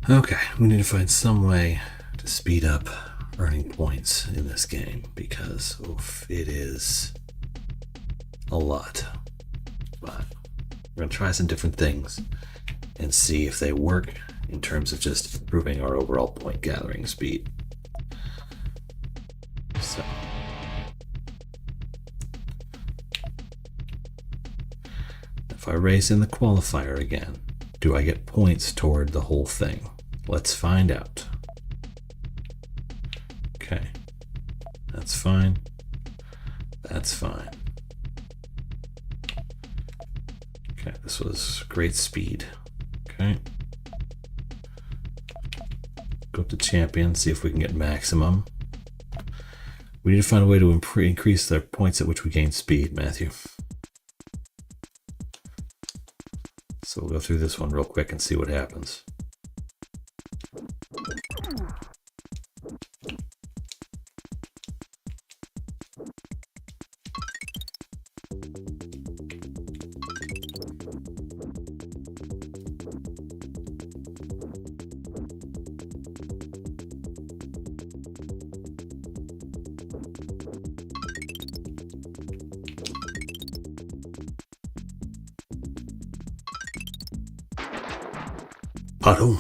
Okay, we need to find some way to speed up earning points in this game because it is a lot. But we're going to try some different things and see if they work in terms of just improving our overall point gathering speed. So, if I race in the qualifier again, do I get points toward the whole thing? Let's find out. Okay, that's fine. That's fine. Okay, this was great speed. Okay. Go up to champion, see if we can get maximum. We need to find a way to increase the points at which we gain speed, Matthew. So we'll go through this one real quick and see what happens. Pardon.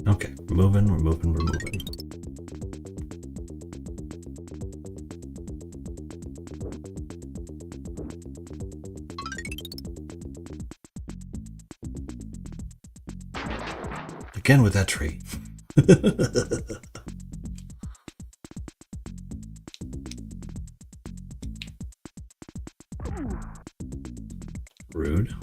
Okay, we're moving. Again with that tree. Rude.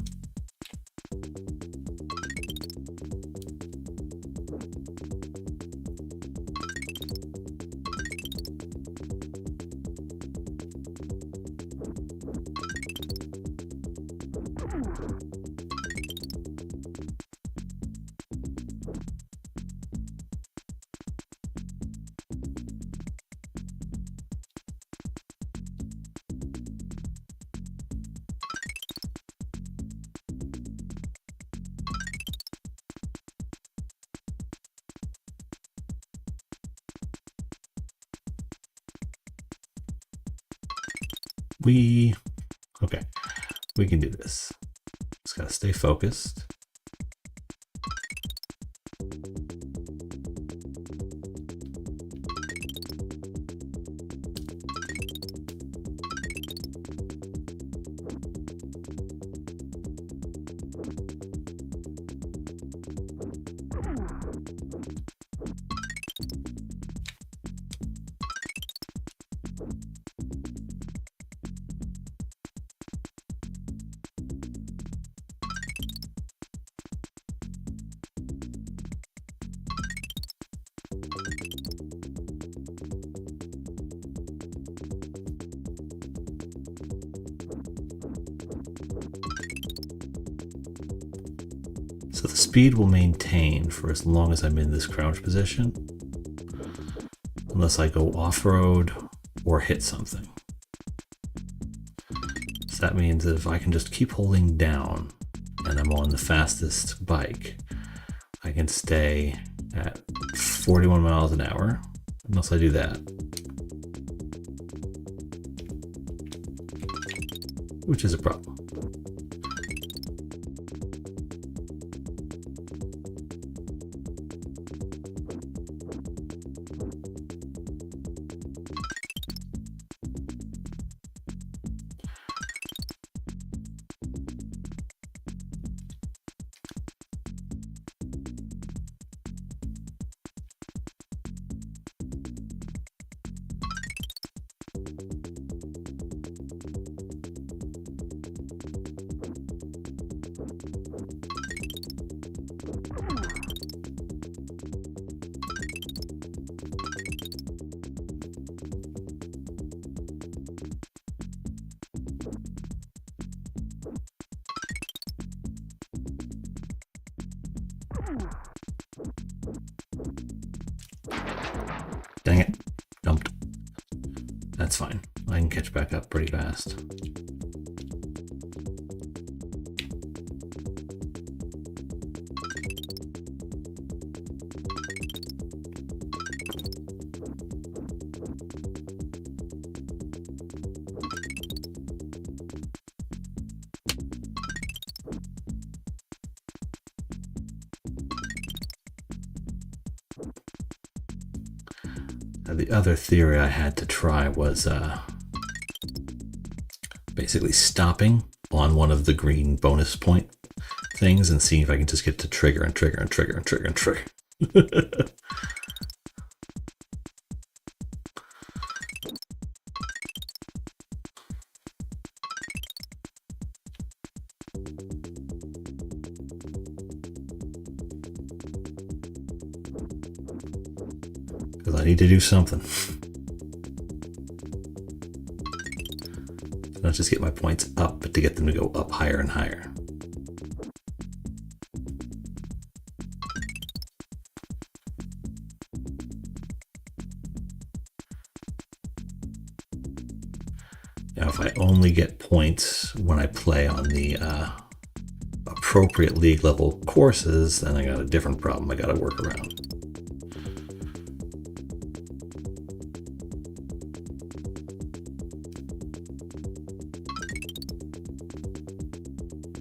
Okay, we can do this. Just gotta stay focused. So the speed will maintain for as long as I'm in this crouch position, unless I go off-road or hit something. So that means that if I can just keep holding down and I'm on the fastest bike, I can stay at 41 miles an hour, unless I do that. Which is a problem. Dang it. Jumped. That's fine. I can catch back up pretty fast. The other theory I had to try was basically stopping on one of the green bonus point things and seeing if I can just get to trigger and trigger and trigger and trigger and trigger. Because I need to do something. Not just get my points up, but to get them to go up higher and higher. Now, if I only get points when I play on the appropriate league level courses, then I got a different problem I got to work around.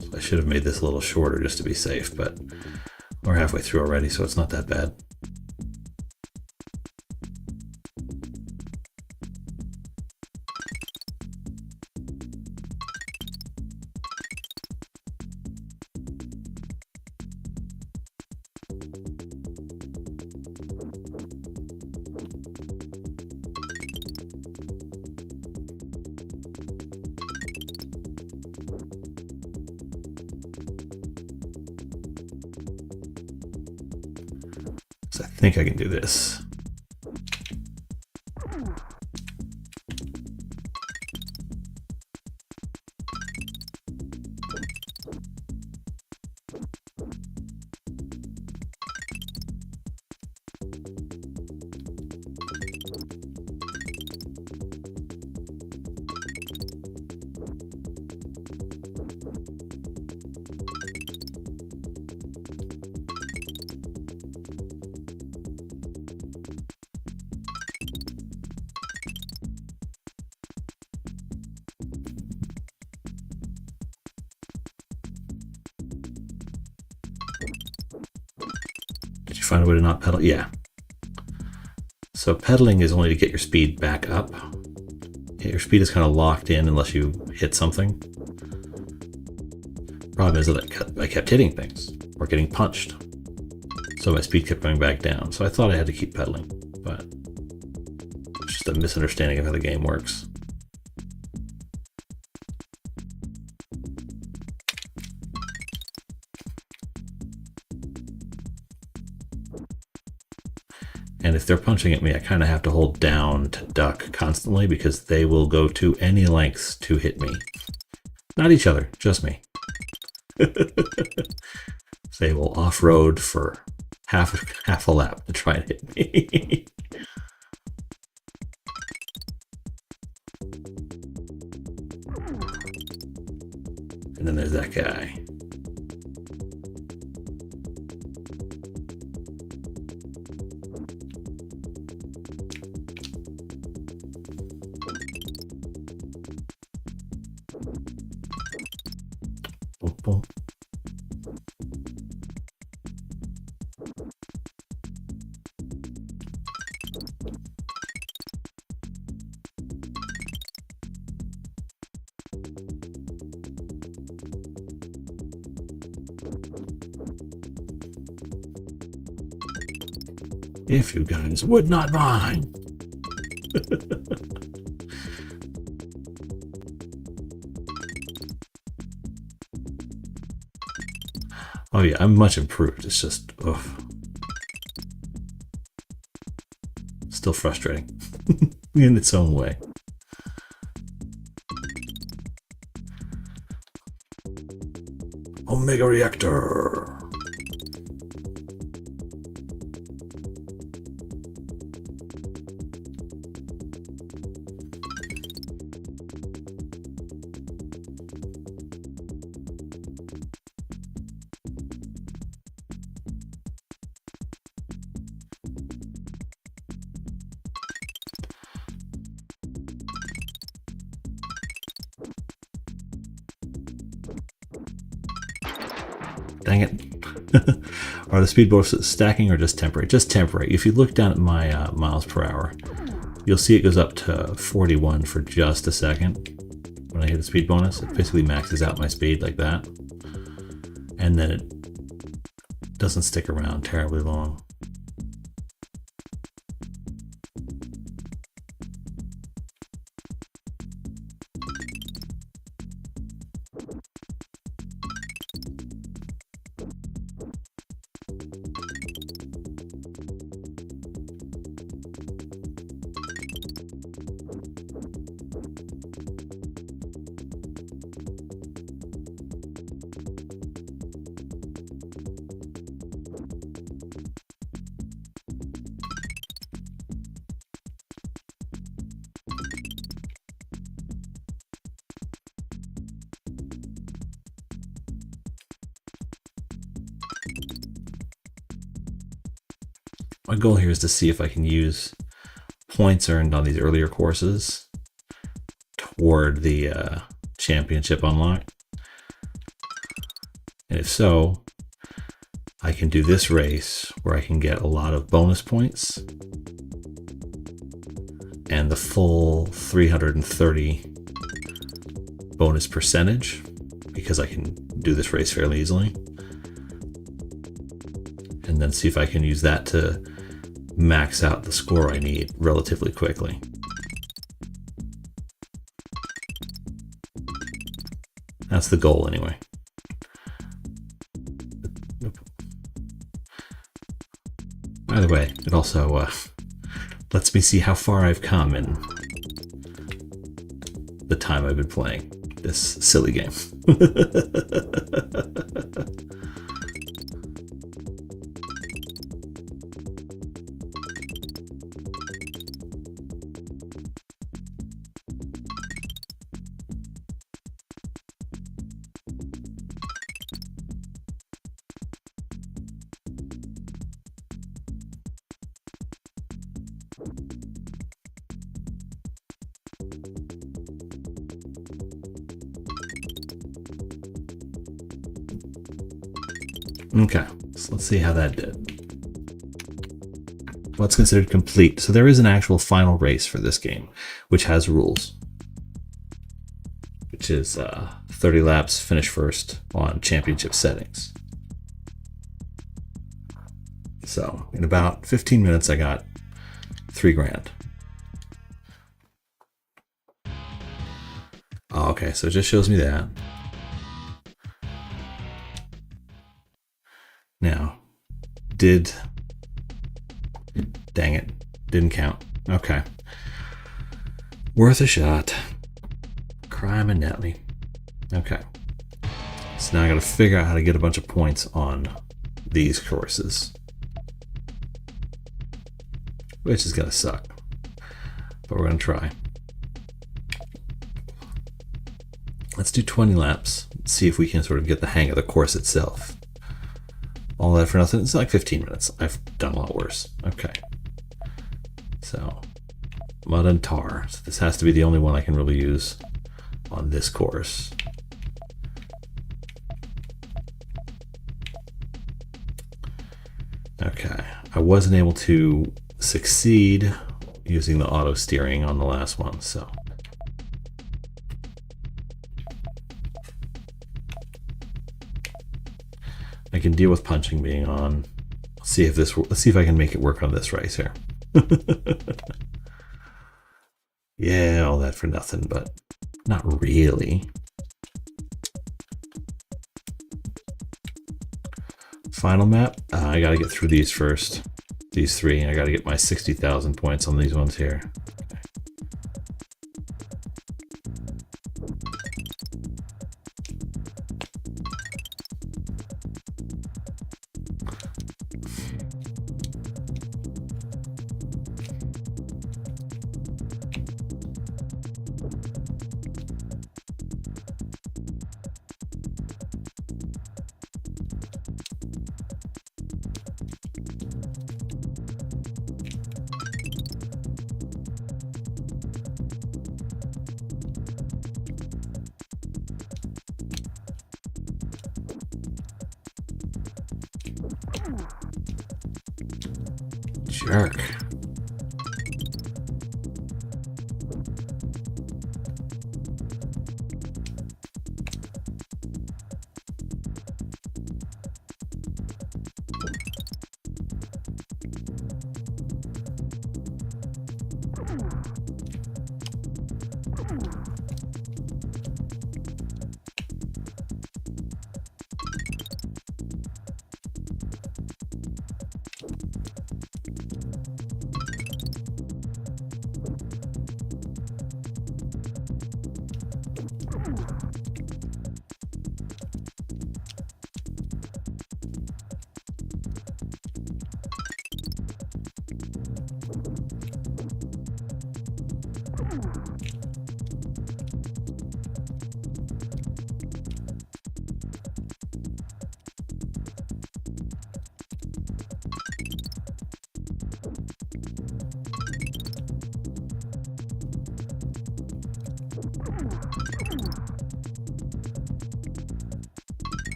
So I should have made this a little shorter just to be safe, but we're halfway through already, so it's not that bad. I think I can do this. Find a way to not pedal. Yeah. So pedaling is only to get your speed back up. Your speed is kind of locked in unless you hit something. Problem is that I kept hitting things or getting punched. So my speed kept going back down. So I thought I had to keep pedaling, but it's just a misunderstanding of how the game works. And if they're punching at me, I kind of have to hold down to duck constantly because they will go to any lengths to hit me. Not each other, just me. They will off-road for half a lap to try and hit me. And then there's that guy. Boom, boom. If you guys would not mind. Oh yeah, I'm much improved. It's just, ugh. Still frustrating in its own way. Omega Reactor. Dang it. Are the speed bonuses stacking or just temporary? Just temporary. If you look down at my miles per hour, you'll see it goes up to 41 for just a second. When I hit the speed bonus, it basically maxes out my speed like that. And then it doesn't stick around terribly long. My goal here is to see if I can use points earned on these earlier courses toward the championship unlock. And if so, I can do this race where I can get a lot of bonus points and the full 330 bonus percentage, because I can do this race fairly easily. And then see if I can use that to max out the score I need relatively quickly. That's the goal anyway. By the way, it also lets me see how far I've come in the time I've been playing this silly game. Okay, so let's see how that did. What's considered complete? So there is an actual final race for this game, which has rules, which is 30 laps, finish first on championship settings. So in about 15 minutes, I got 3 grand. Oh, okay, so it just shows me that. Now, dang it, didn't count. Okay. Worth a shot. Crime and Netley. Okay. So now I gotta figure out how to get a bunch of points on these courses, which is gonna suck, but we're gonna try. Let's do 20 laps. See if we can sort of get the hang of the course itself. All that for nothing. It's like 15 minutes. I've done a lot worse. Okay. So, mud and tar. So this has to be the only one I can really use on this course. Okay. I wasn't able to succeed using the auto steering on the last one, so. I can deal with punching being on. Let's see if I can make it work on this race here. Yeah, all that for nothing, but not really. Final map. I gotta get through these first. These three. I gotta get my 60,000 points on these ones here. Jerk.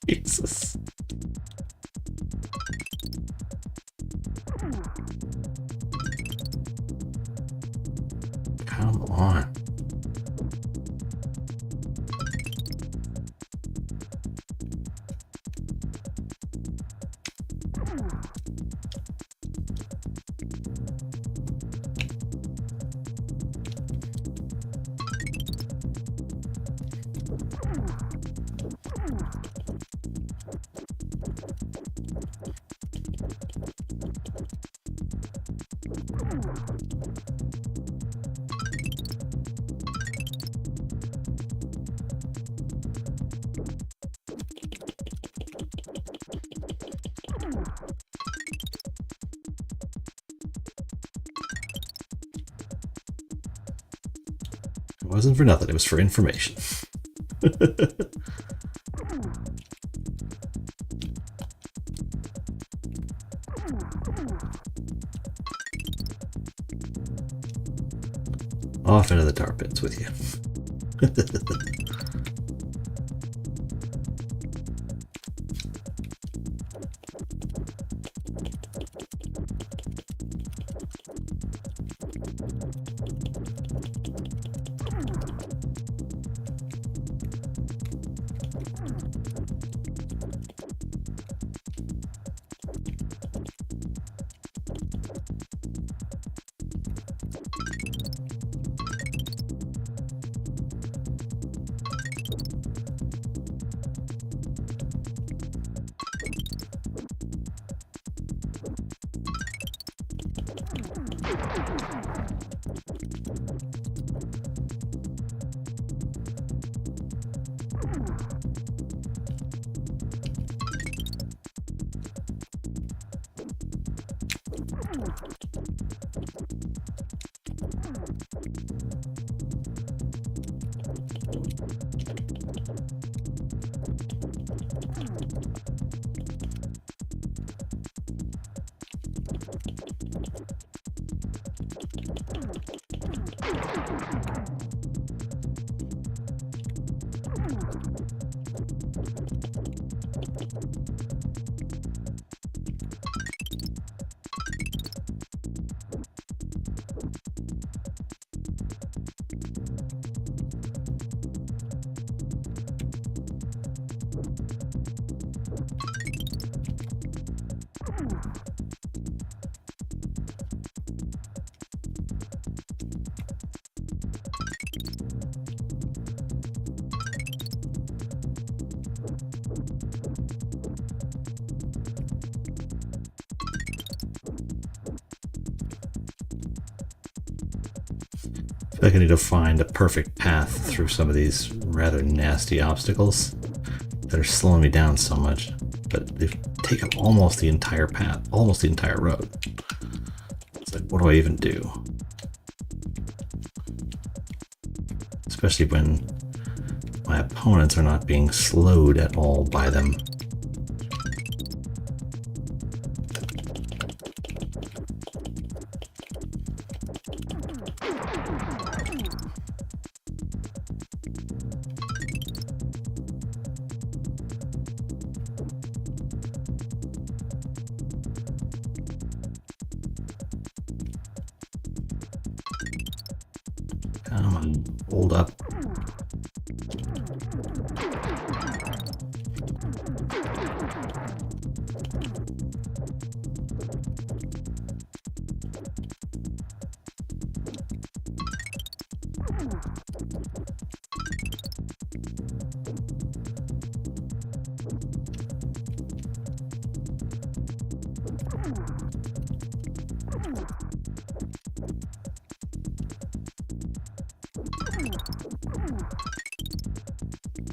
Jesus. Come on. It wasn't for nothing, it was for information. Off into the tar pits with you. I feel like I need to find a perfect path through some of these rather nasty obstacles that are slowing me down so much, but they take up almost the entire path, almost the entire road. It's like, what do I even do? Especially when my opponents are not being slowed at all by them. Come on, hold up.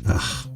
Ugh.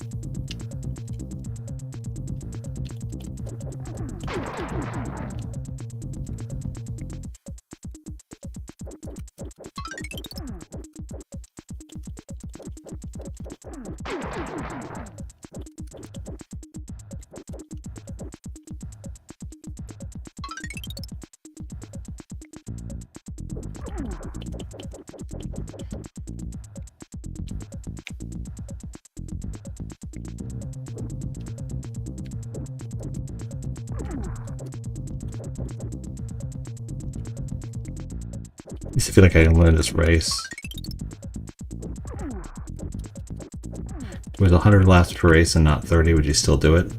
I used to feel like I can win this race. With 100 laps per race and not 30, would you still do it?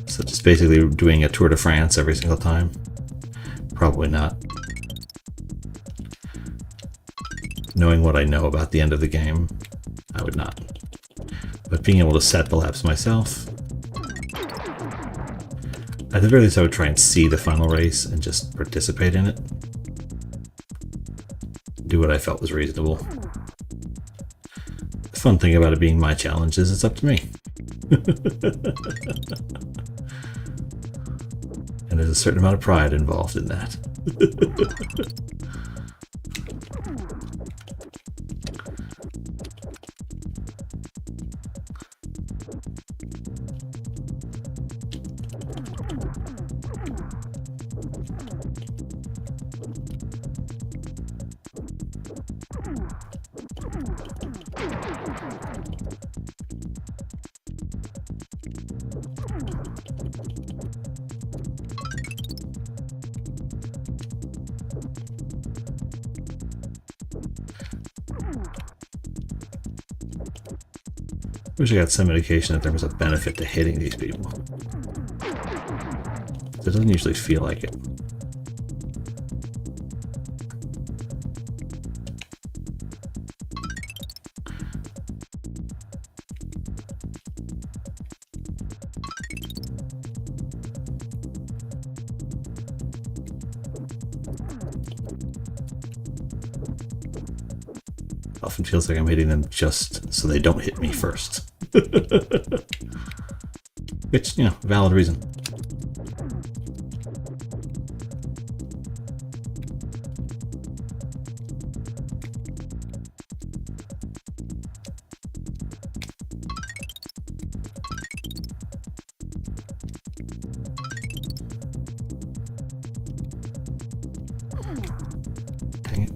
So just basically doing a Tour de France every single time? Probably not. Knowing what I know about the end of the game, I would not. But being able to set the laps myself, at the very least I would try and see the final race and just participate in it. Do what I felt was reasonable. The fun thing about it being my challenge is it's up to me. And there's a certain amount of pride involved in that. Wish I got some indication that there was a benefit to hitting these people. It doesn't usually feel like it. Often feels like I'm hitting them just so they don't hit me first. Which, you know, valid reason. Dang it.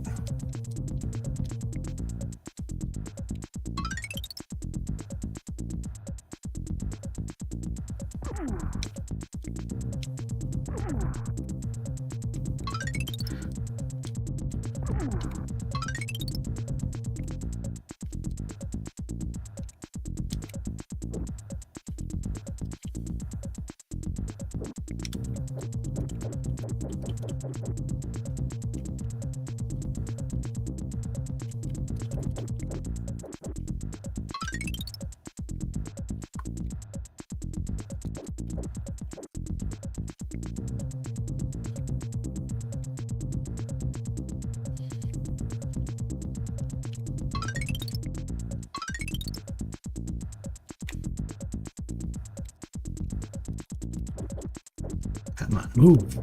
Come on, move.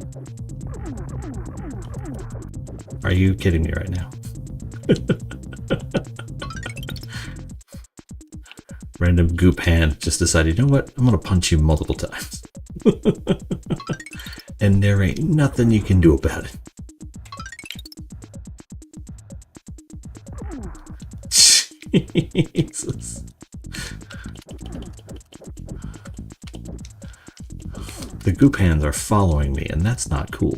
Are you kidding me right now? Random goop hand just decided, you know what? I'm gonna punch you multiple times. And there ain't nothing you can do about it. Jesus. The goop hands are following me, and that's not cool.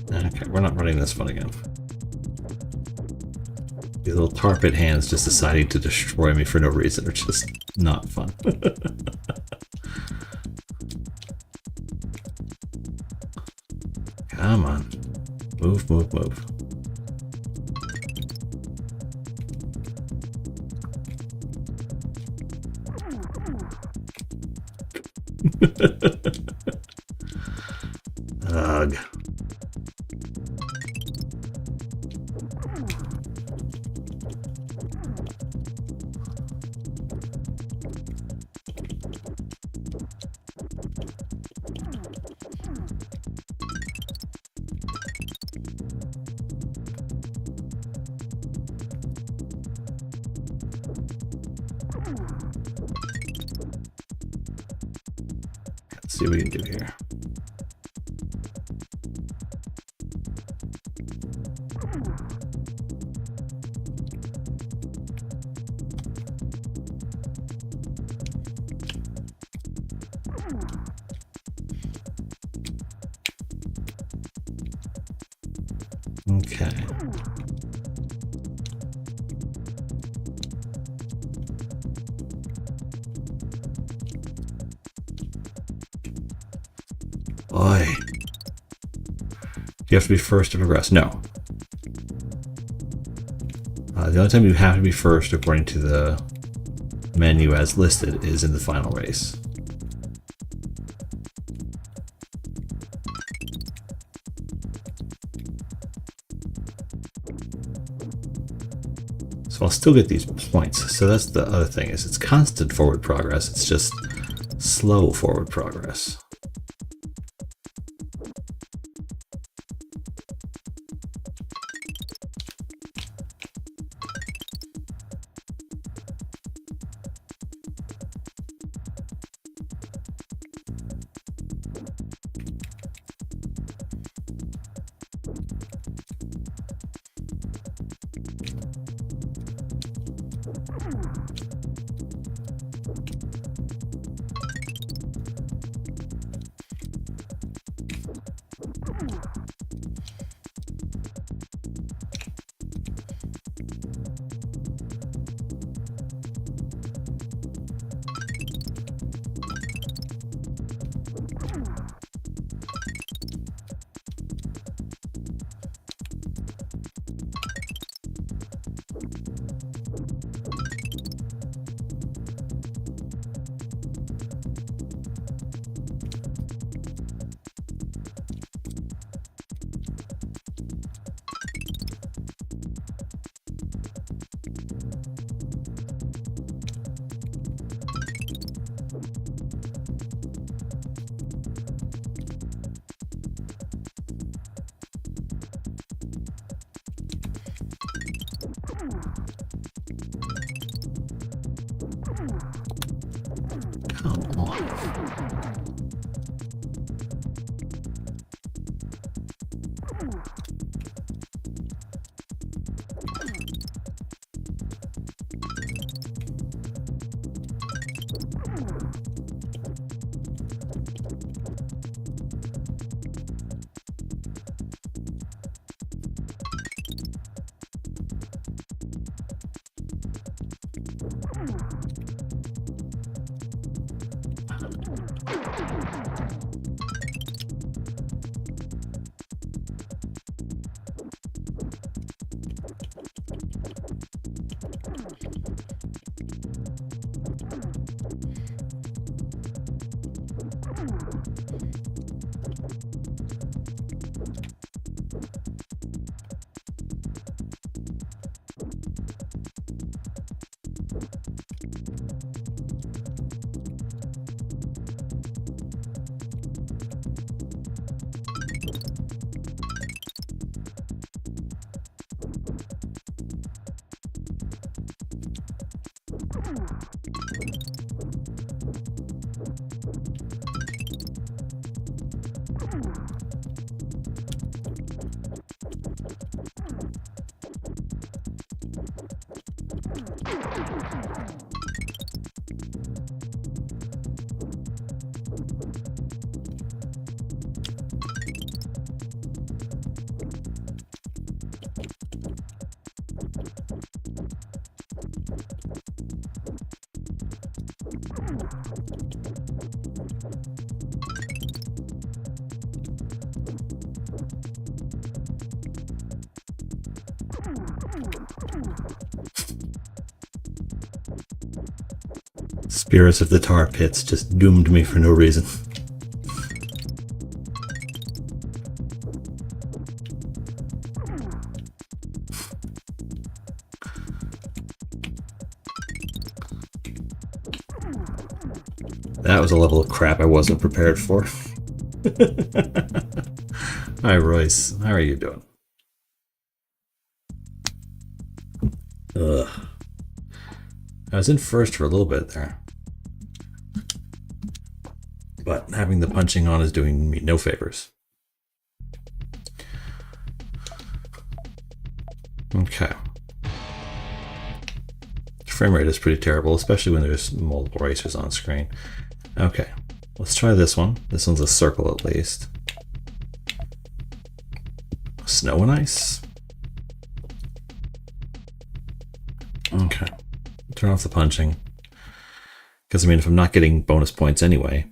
Okay, we're not running this one again. These little tar pit hands just deciding to destroy me for no reason are just not fun. Come on. Move, move, move. Ugh. Let's see what we can do here. Okay. Oi. You have to be first to progress. No. The only time you have to be first, according to the menu as listed, is in the final race. So I'll still get these points. So that's the other thing, is it's constant forward progress. It's just slow forward progress. Come on. Spirits of the Tar Pits just doomed me for no reason. That was a level of crap I wasn't prepared for. Hi, Royce. How are you doing? Ugh. I was in first for a little bit there. But having the punching on is doing me no favors. Okay. Frame rate is pretty terrible, especially when there's multiple racers on screen. Okay, let's try this one. This one's a circle at least. Snow and ice. Okay. Turn off the punching. Because, I mean, if I'm not getting bonus points anyway,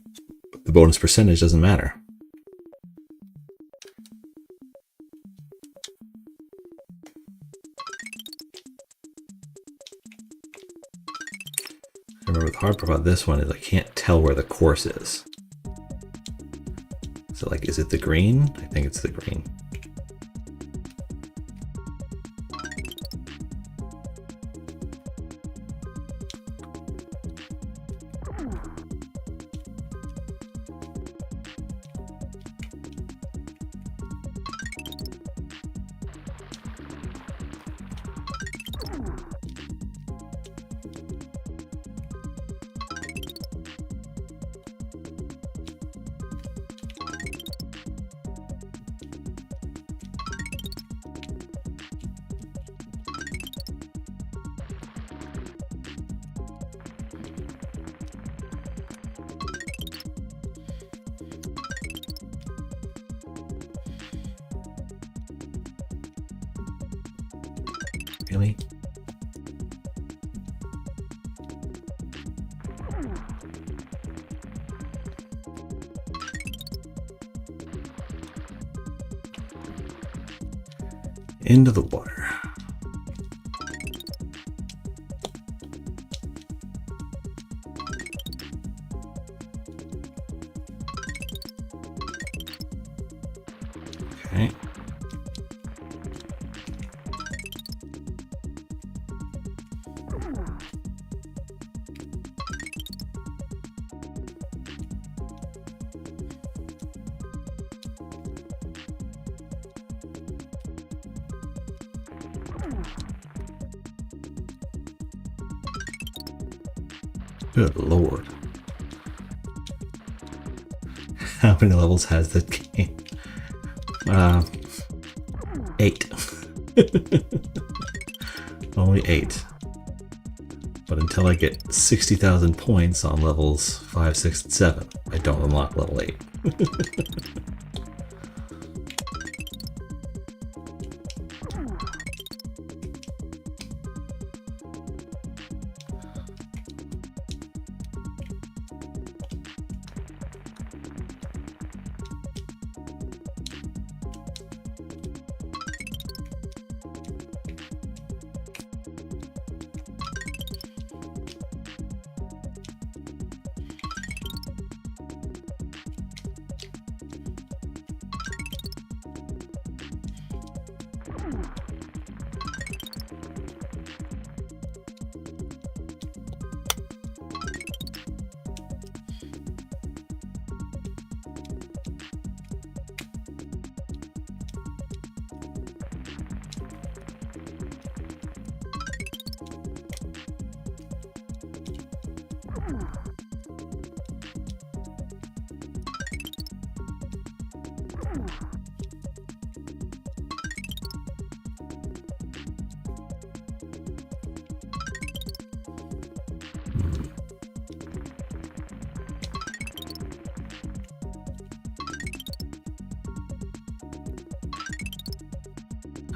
the bonus percentage doesn't matter. Remember, the hard part about this one is I can't tell where the course is. So, like, is it the green? I think it's the green. Really? Into the water. Okay. Good lord. How many levels has that game? 8. Only 8. But until I get 60,000 points on levels 5, 6, and 7, I don't unlock level 8.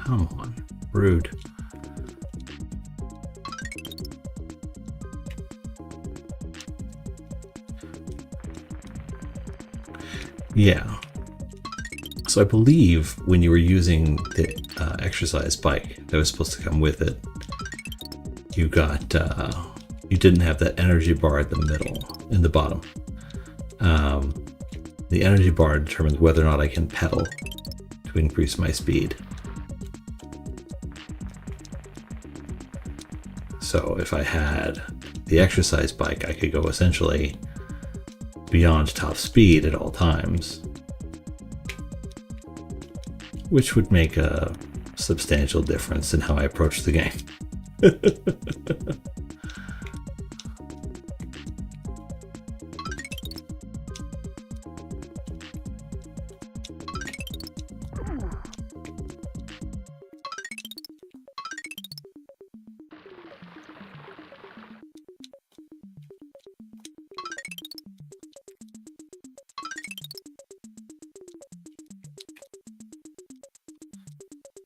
Come on, rude. Yeah. So I believe when you were using the exercise bike that was supposed to come with it, you got you didn't have that energy bar at the middle, in the bottom. The energy bar determines whether or not I can pedal to increase my speed. So if I had the exercise bike, I could go essentially beyond top speed at all times, which would make a substantial difference in how I approach the game.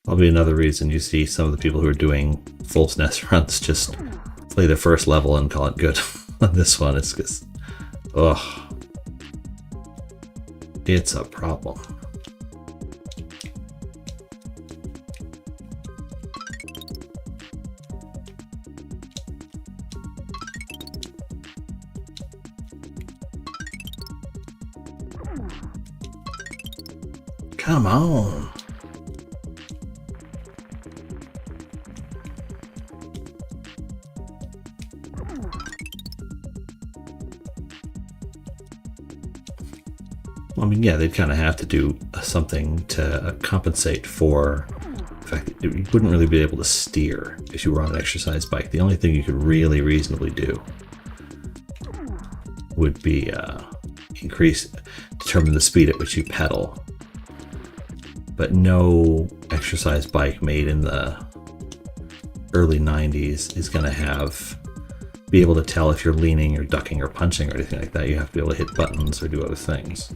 Probably another reason you see some of the people who are doing full SNES runs just play the first level and call it good. On this one, it's just, ugh, it's a problem. Come on. I mean, yeah, they'd kind of have to do something to compensate for the fact that you wouldn't really be able to steer if you were on an exercise bike. The only thing you could really reasonably do would be determine the speed at which you pedal. But no exercise bike made in the early 90s is going to be able to tell if you're leaning or ducking or punching or anything like that. You have to be able to hit buttons or do other things.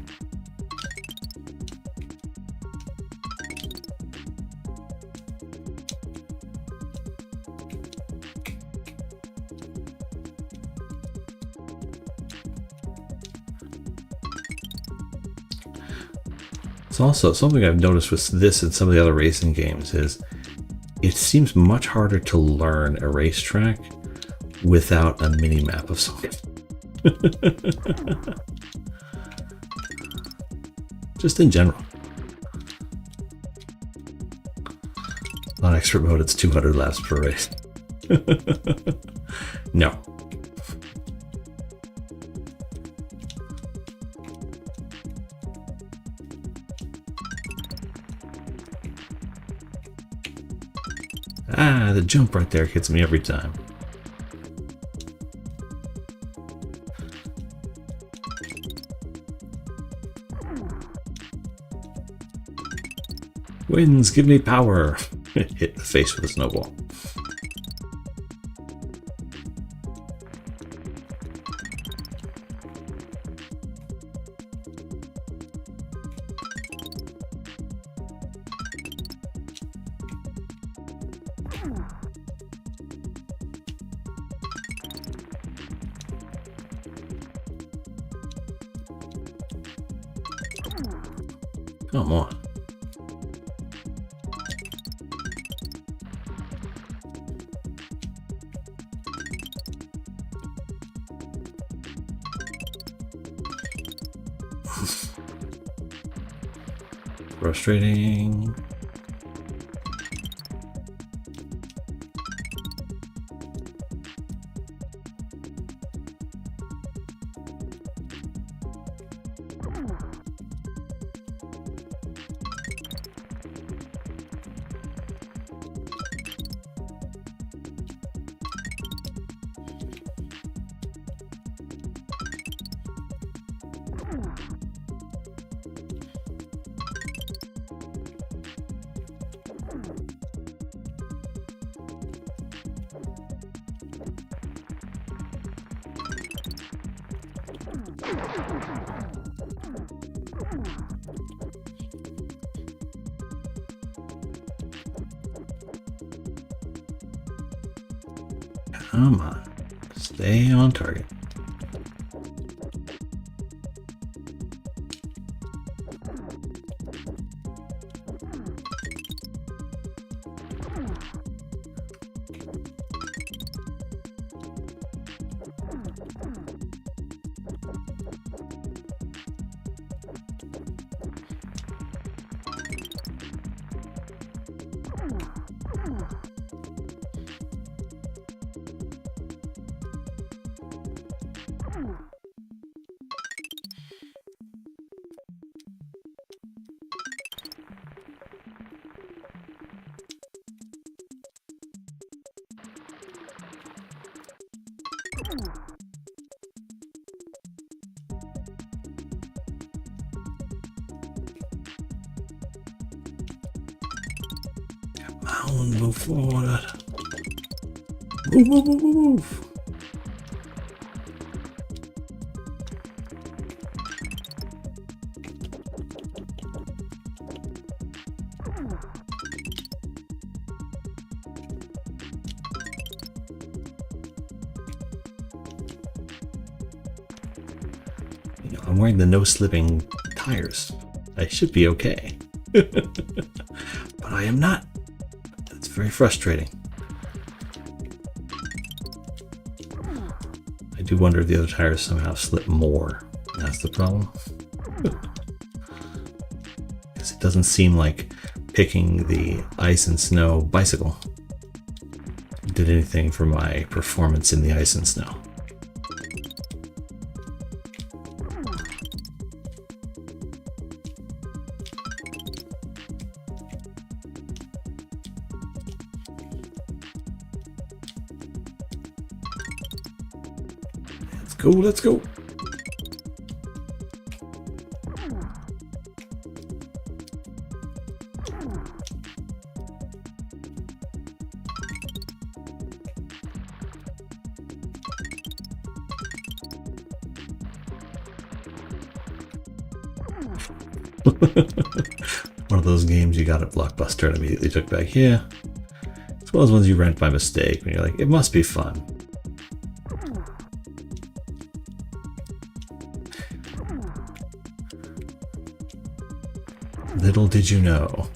It's also something I've noticed with this and some of the other racing games is it seems much harder to learn a racetrack without a mini map of something. Just in general. On expert mode, it's 200 laps per race. No. Ah, the jump right there hits me every time. Winds, give me power. Hit the face with a snowball. Come on. Frustrating. Come on, stay on target. Come on, move forward. Move, move, move, move. You know, I'm wearing the no-slipping tires. I should be okay. But I am not. That's very frustrating. I do wonder if the other tires somehow slip more. That's the problem. Because it doesn't seem like picking the ice and snow bicycle did anything for my performance in the ice and snow. Let's go, let's go. One of those games you got at Blockbuster and immediately took back. Yeah. It's one of those ones you rent by mistake when you're like, it must be fun. Little did you know.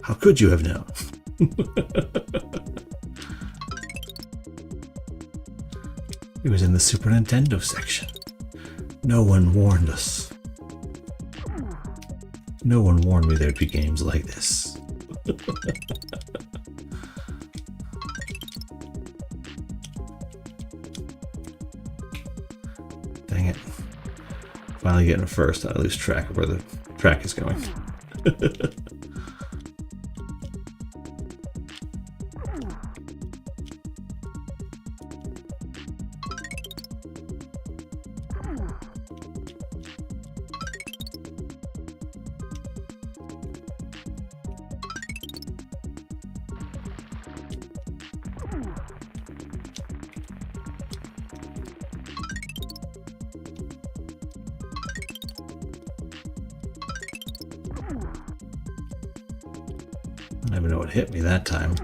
How could you have known? It was in the Super Nintendo section. No one warned us. No one warned me there'd be games like this. Dang it. Finally getting first, I lose track of where the track is going. I don't even know what hit me that time.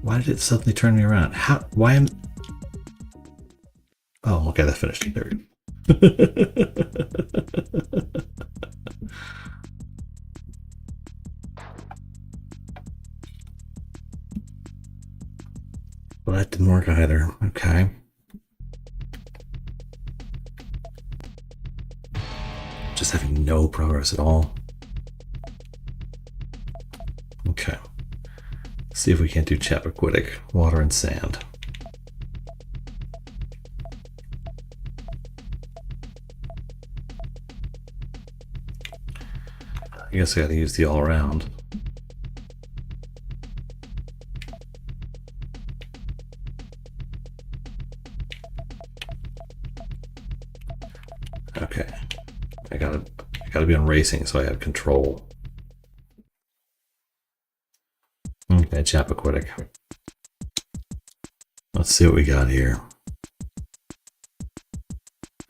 Why did it suddenly turn me around? How? Why am... Oh, okay, that finished. There we go. Well, that didn't work either. Okay. Just having no progress at all. Okay. Let's see if we can't do Chappaquiddick, water and sand. I guess I gotta use the all around. Okay, I gotta be on racing so I have control. Okay, Chappaquiddick. Let's see what we got here.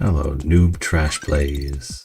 Hello, noob trash plays.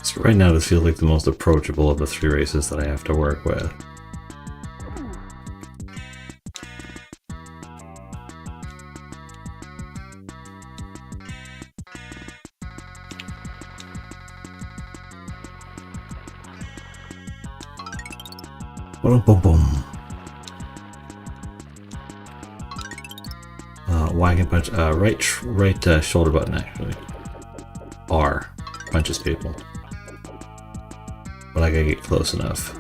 So right now this feels like the most approachable of the 3 races that I have to work with. Boom, boom, boom. Wagon punch. Right shoulder button actually. R punches people. But I gotta get close enough.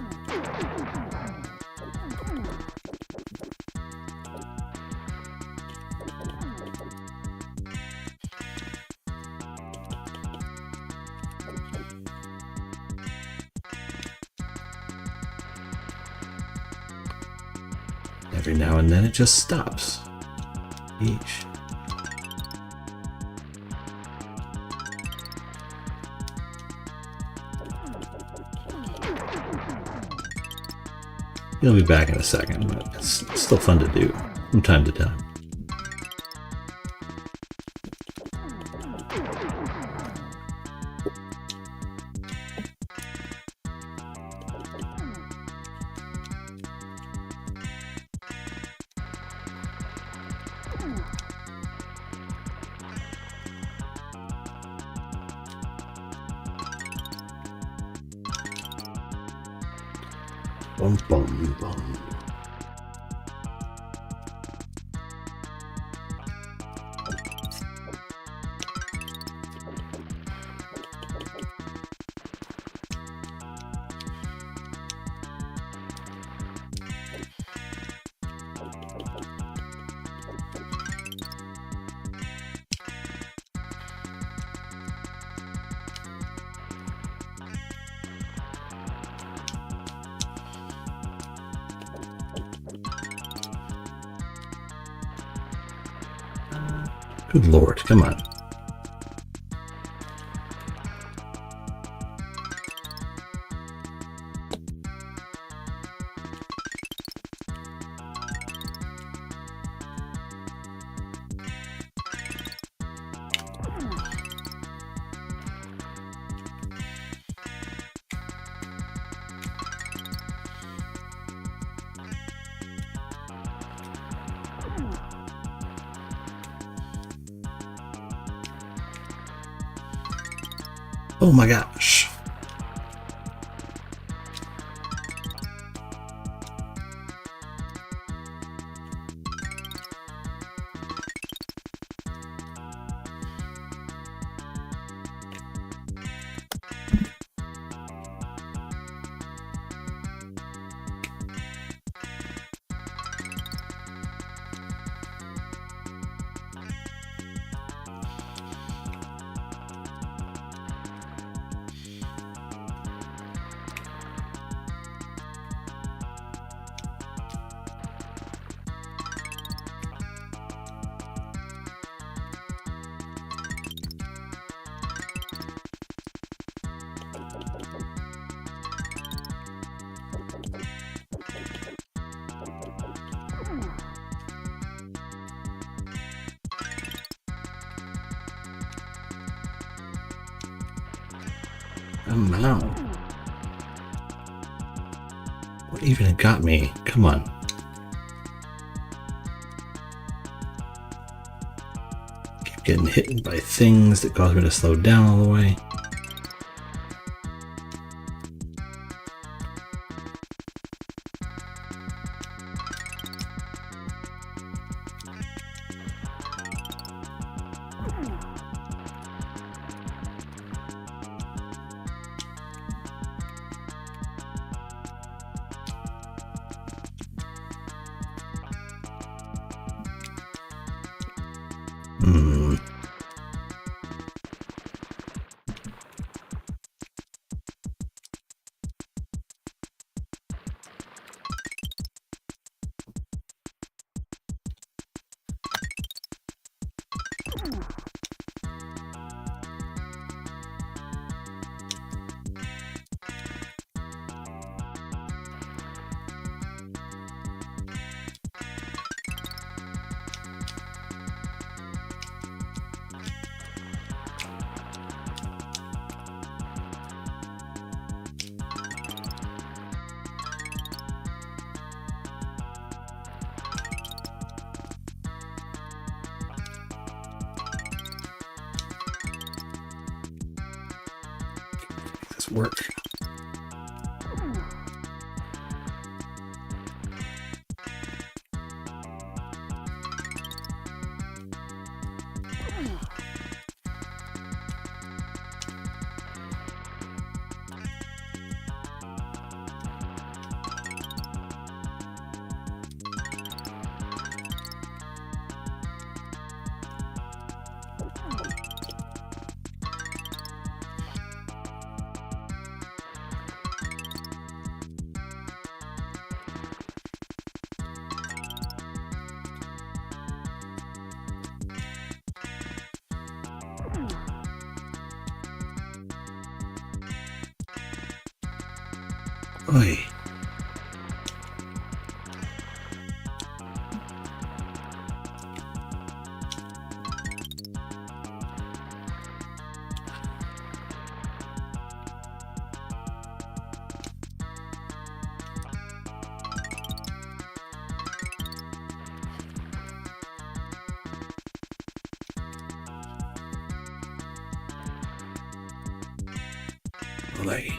Every now and then it just stops. Each. He'll be back in a second, but it's still fun to do from time to time. Bum, bum, bum. Good Lord, come on. Oh my gosh. Amount. What even got me? Come on. Keep getting hit by things that cause me to slow down all the way. this work? Oi. Oi.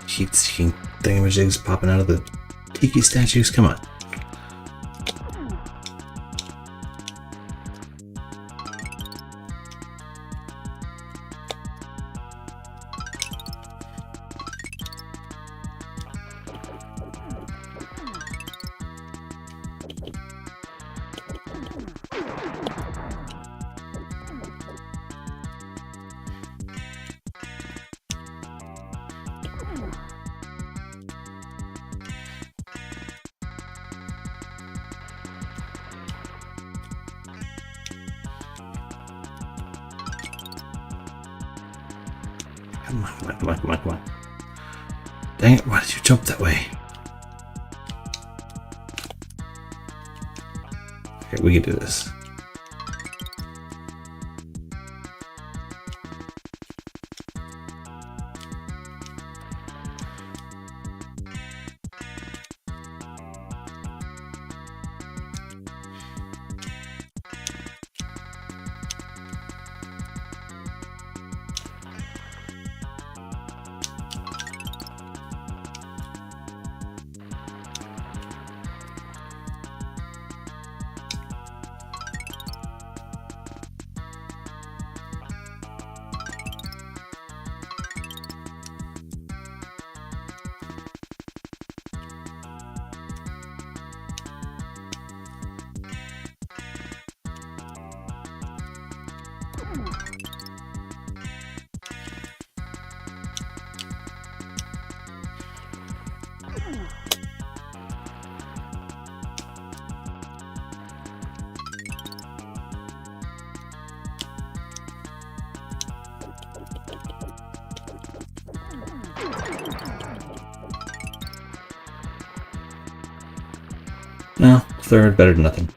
Keep seeing thingamajigs popping out of the tiki statues. Come on. Come on, come on, come on, come on, come on. Dang it, why did you jump that way? Okay, we can do this. No, third, better than nothing.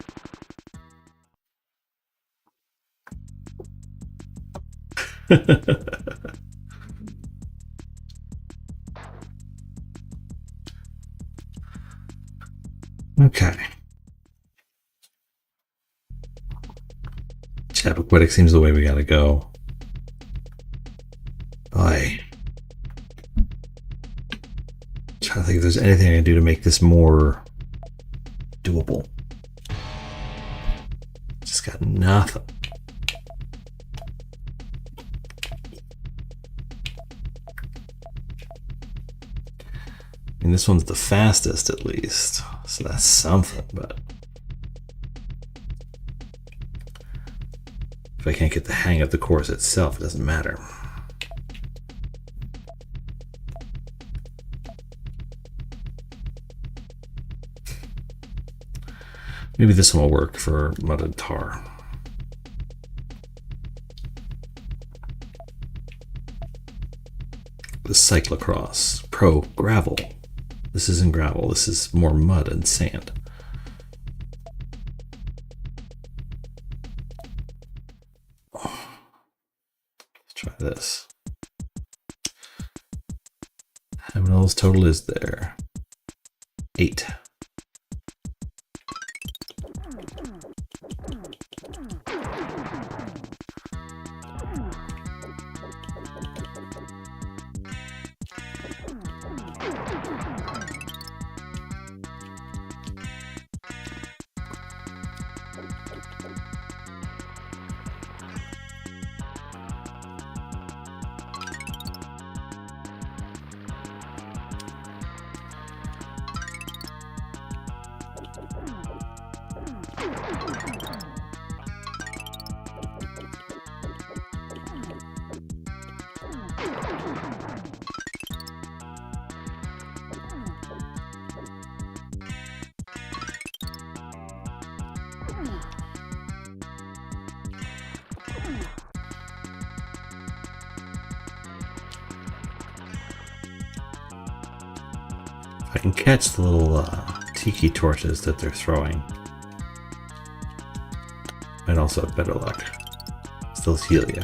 Okay. Chappaquiddick seems the way we gotta go. Aye. if there's anything I can do to make this more doable. Just got nothing. I mean, this one's the fastest at least, so that's something, but if I can't get the hang of the course itself, it doesn't matter. Maybe this one will work for mud and tar. The cyclocross pro gravel. This isn't gravel, this is more mud and sand. Let's try this. How many levels total is there? 8. If I can catch the little tiki torches that they're throwing, I'd also have better luck. Still heal you.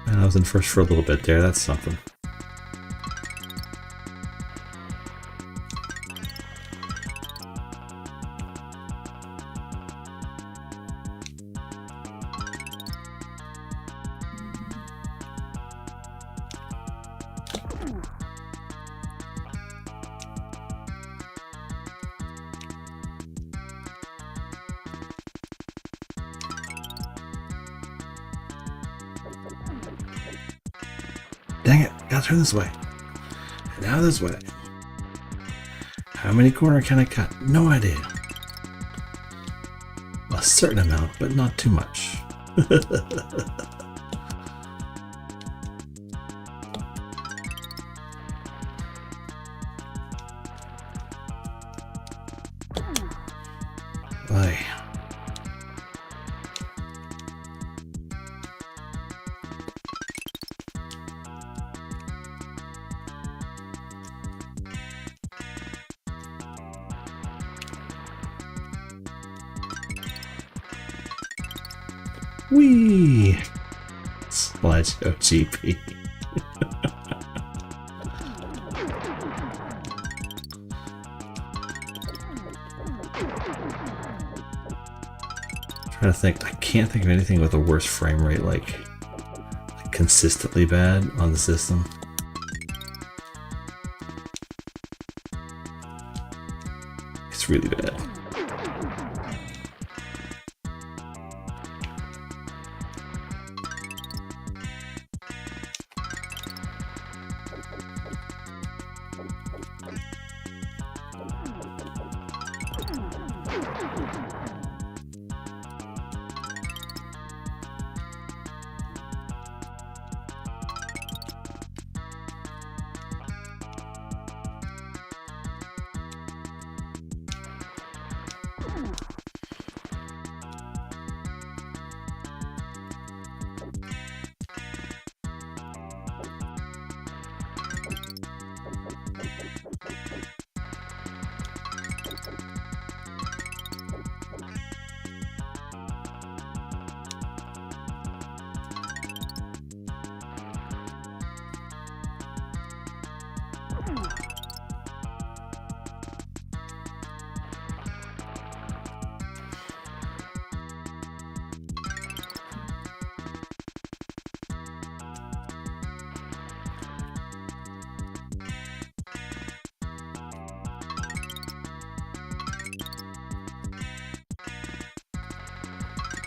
And I was in first for a little bit there, that's something. Dang it, gotta turn this way. Now this way. How many corners can I cut? No idea. A certain amount, but not too much. Aye. Whee! Slideshow GP. trying to think. I can't think of anything with a worse frame rate, like consistently bad on the system. It's really bad.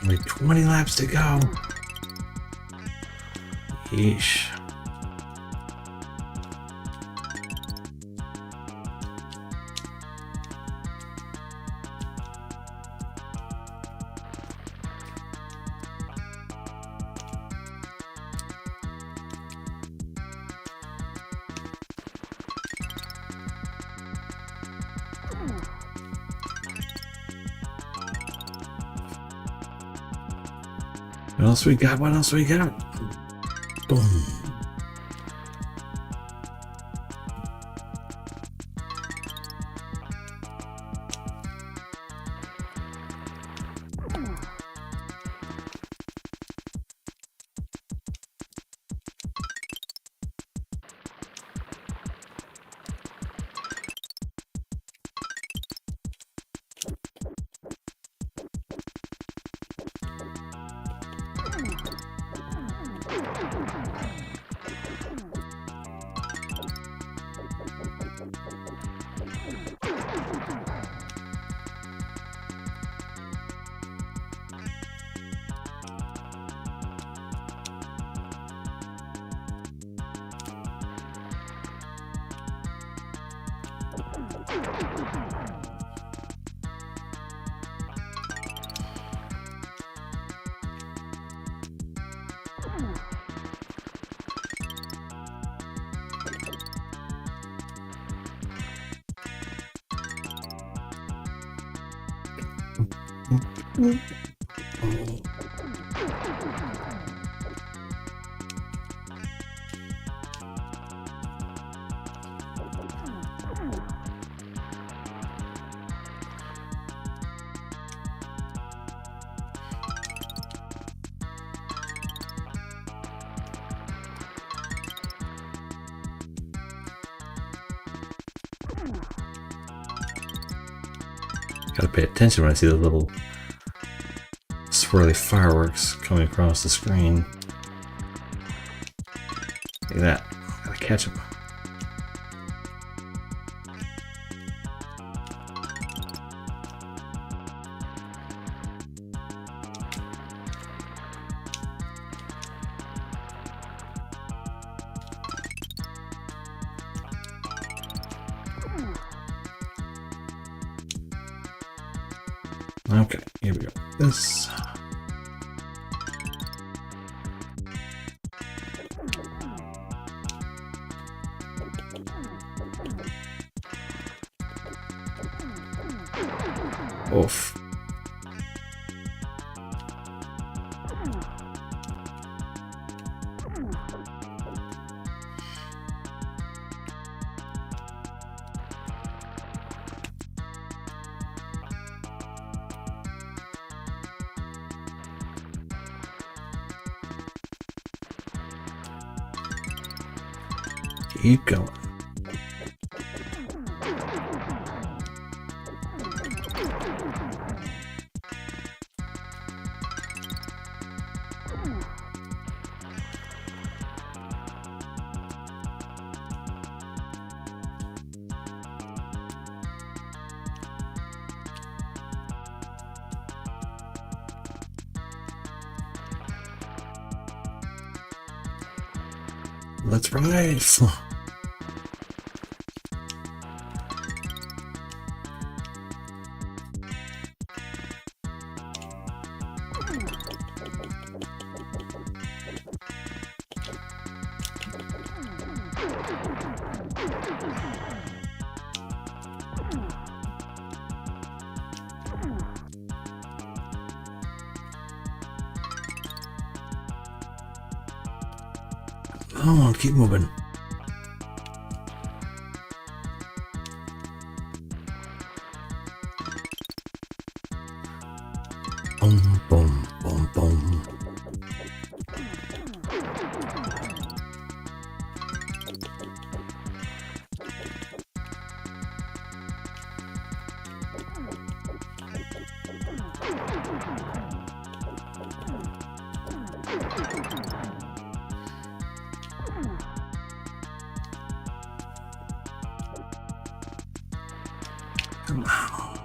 Only 20 laps to go. Yeesh. What else we got? What else we got? Boom. Gotta pay attention when I see the little swirly fireworks coming across the screen. Look at that. Gotta catch them. Okay, here we go. This. Oof. Keep going. Let's ride. Come on, keep moving. Boom, boom, boom, boom. Come on.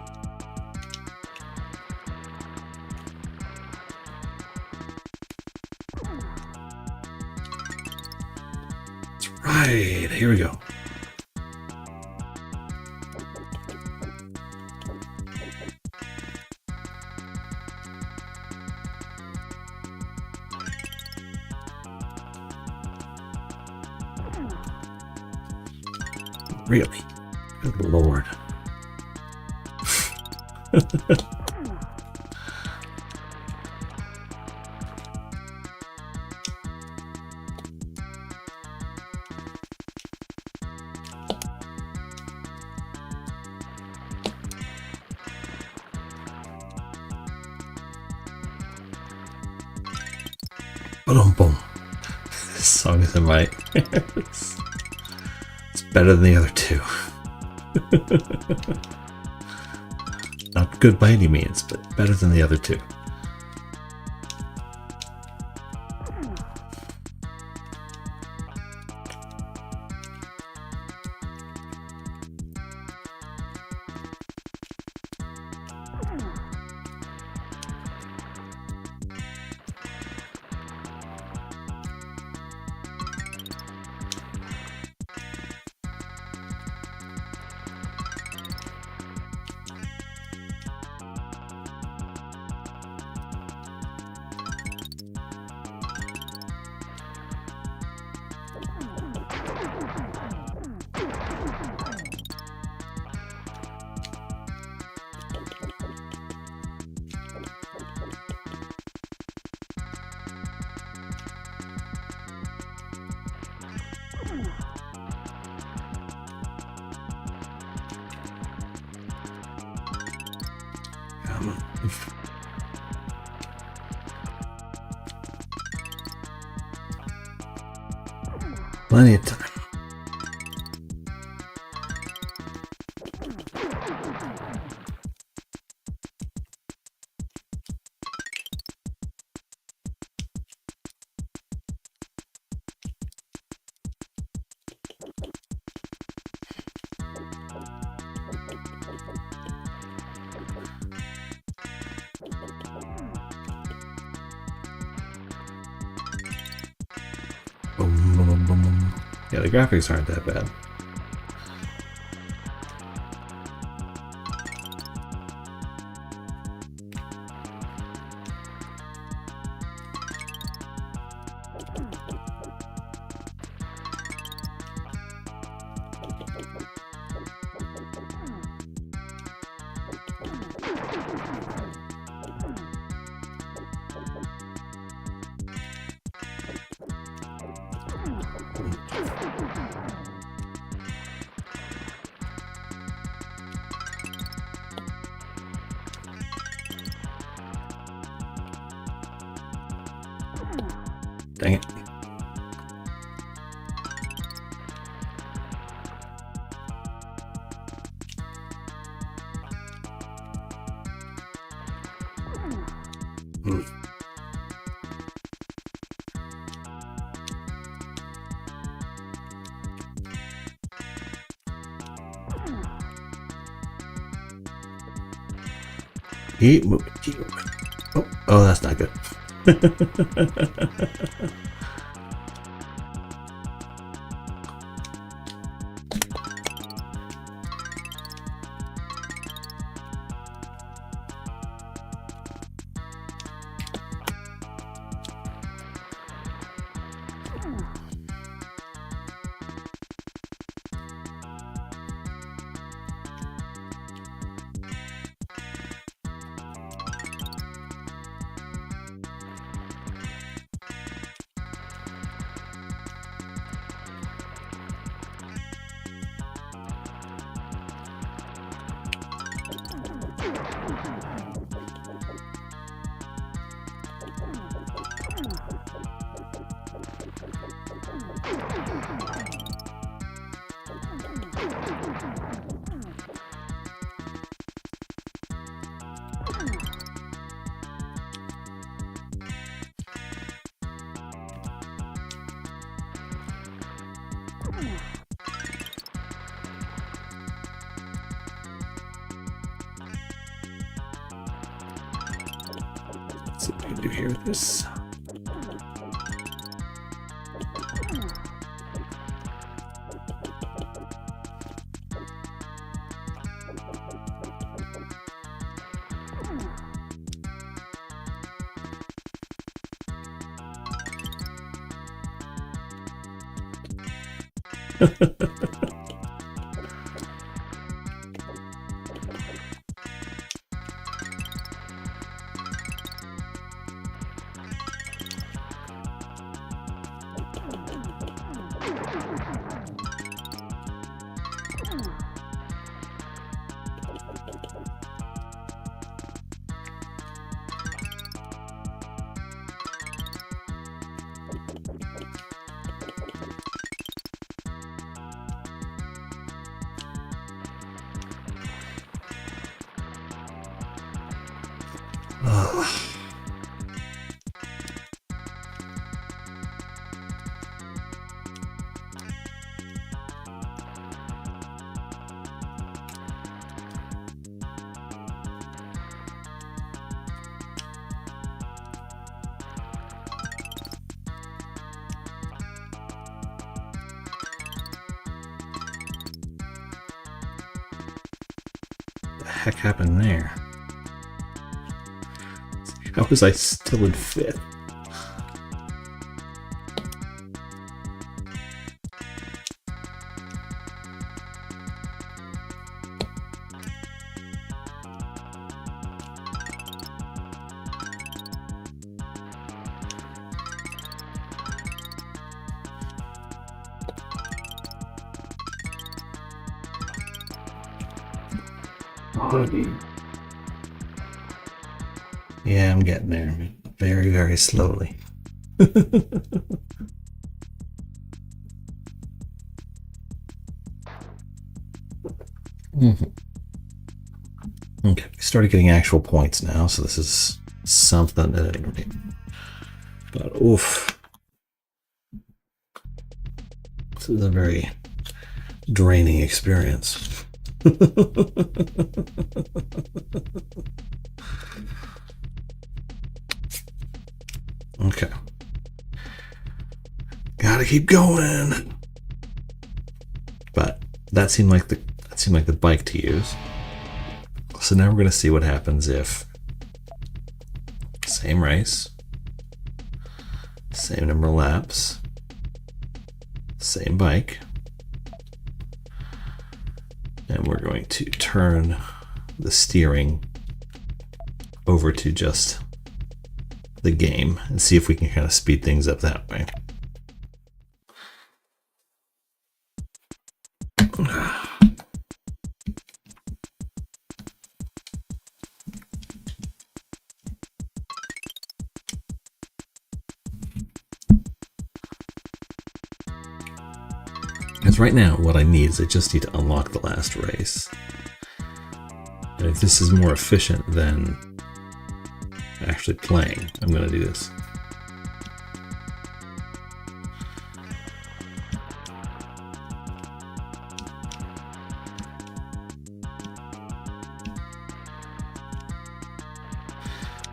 That's right. Here we go. Really? Good Lord. Boom, boom. This song is in my ears. It's better than the other two. Not good by any means, but better than the other two. Plenty of time. Boom, boom, boom, boom. Yeah, the graphics aren't that bad. Dang it. Keep moving, keep moving. Oh, that's not good. Let's see what we can do here with this. The heck happened there? How was I still in fifth? Yeah, I'm getting there. Very, very slowly. Okay, we started getting actual points now, so this is something at any rate. But oof. This is a very draining experience. Okay. Gotta keep going. But that seemed like the bike to use. So now we're gonna see what happens if same race, same number of laps, same bike, and we're going to turn the steering over to just the game and see if we can kind of speed things up that way. Because right now what I need is I just need to unlock the last race. And if this is more efficient than actually playing, I'm going to do this.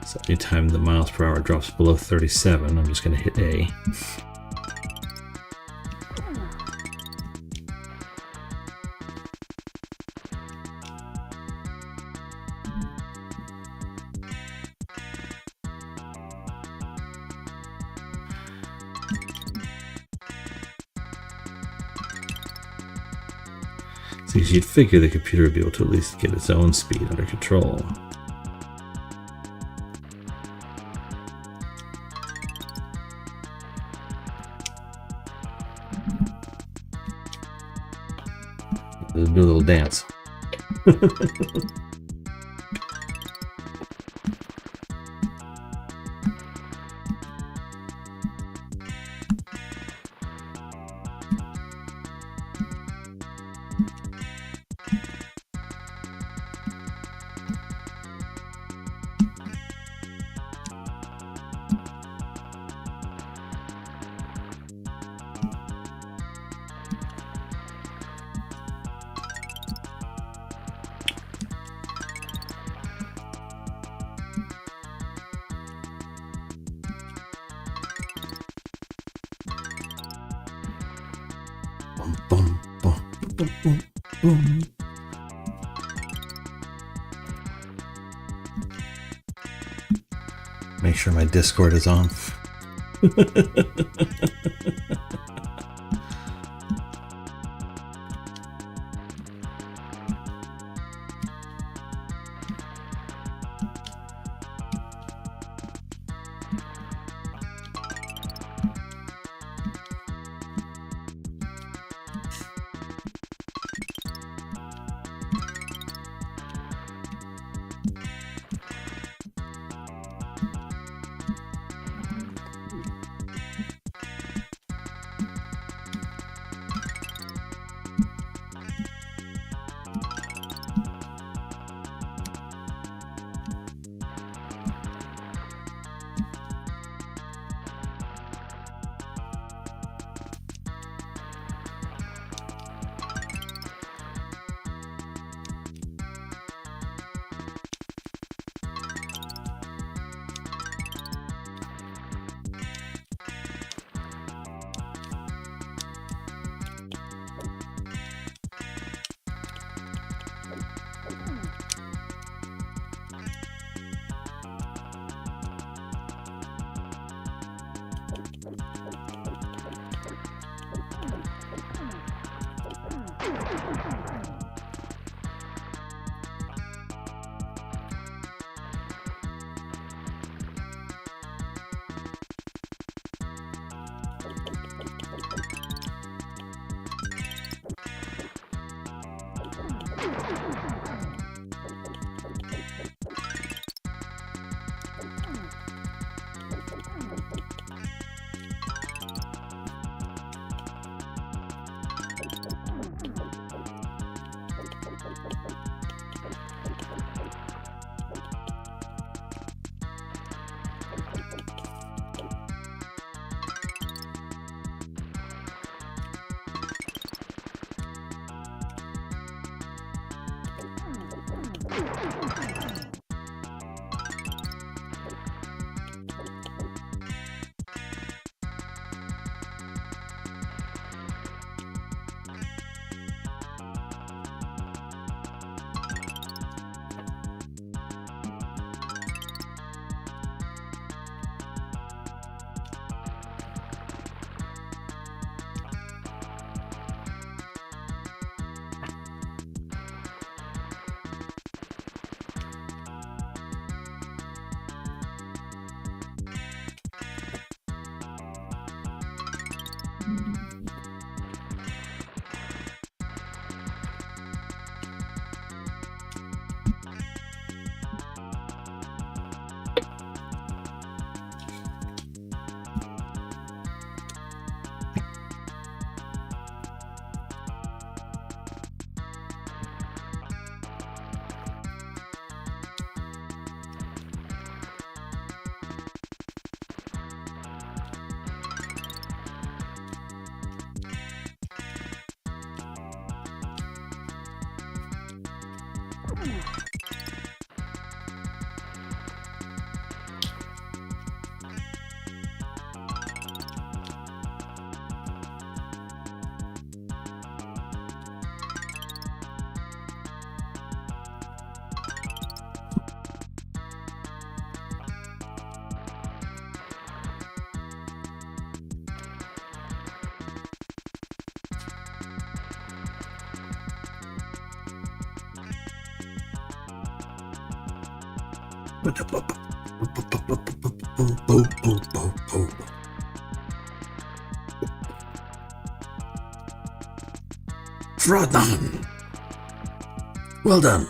So anytime the miles per hour drops below 37, I'm just going to hit A. So you'd figure the computer would be able to at least get its own speed under control. Let's do a little dance. Boom, boom, boom, boom, boom. Make sure my Discord is on. Frodon! Well done.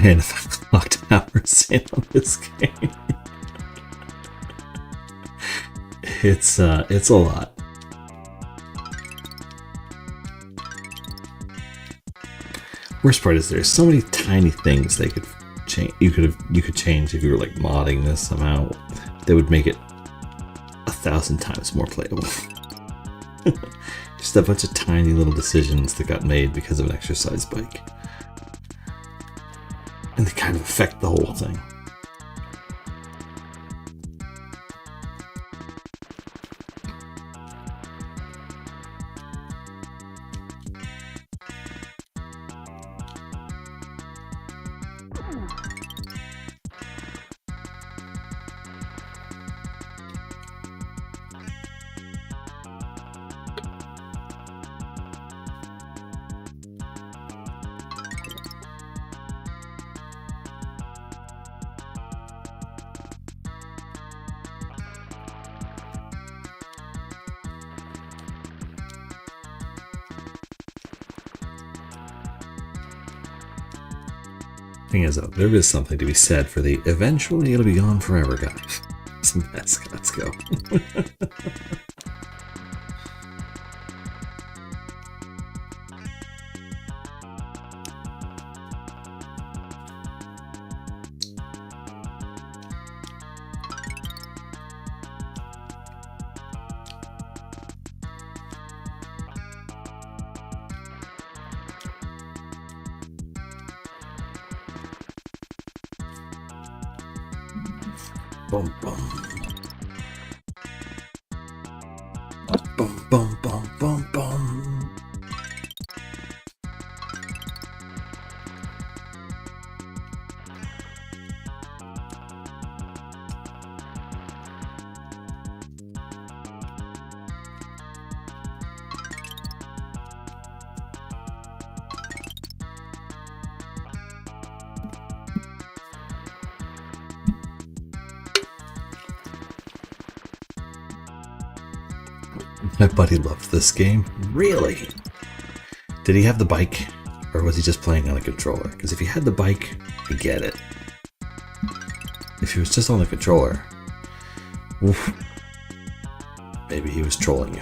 Man, if I clocked hours in on this game, it's a lot. Worst part is there's so many tiny things they could change. You could change if you were like modding this somehow. They would make it 1,000 times more playable. Just a bunch of tiny little decisions that got made because of an exercise bike. And they kind of affect the whole thing. Thing is, though, there is something to be said for the eventually it'll be gone forever guys. Some mascots go. Boom, boom. Boom, boom, boom, boom, boom. My buddy loved this game. Really? Did he have the bike? Or was he just playing on a controller? Because if he had the bike, I get it. If he was just on the controller, oof, maybe he was trolling you.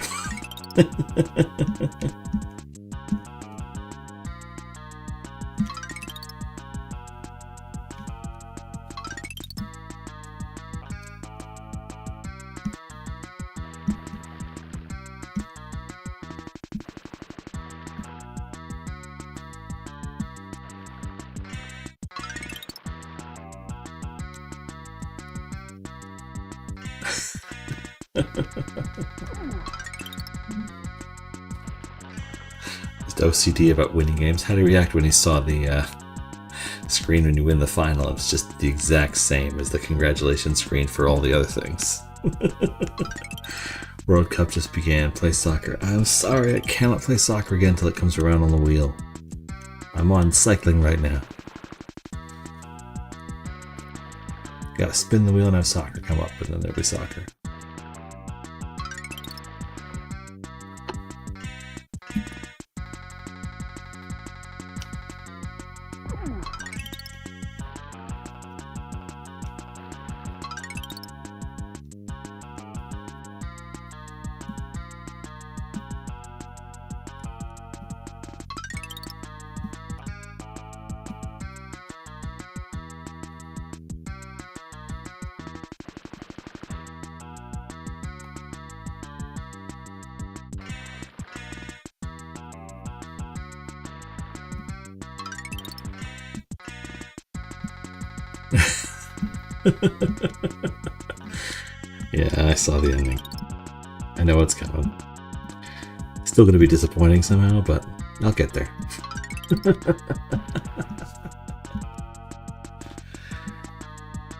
Just OCD about winning games. How did he react when he saw the screen when you win the final? It was just the exact same as the congratulations screen for all the other things. World Cup just began. Play soccer. I'm sorry, I cannot play soccer again until it comes around on the wheel. I'm on cycling right now. Gotta spin the wheel and have soccer come up, and then there'll be soccer. Yeah, I saw the ending. I know it's coming. Still gonna be disappointing somehow, but I'll get there.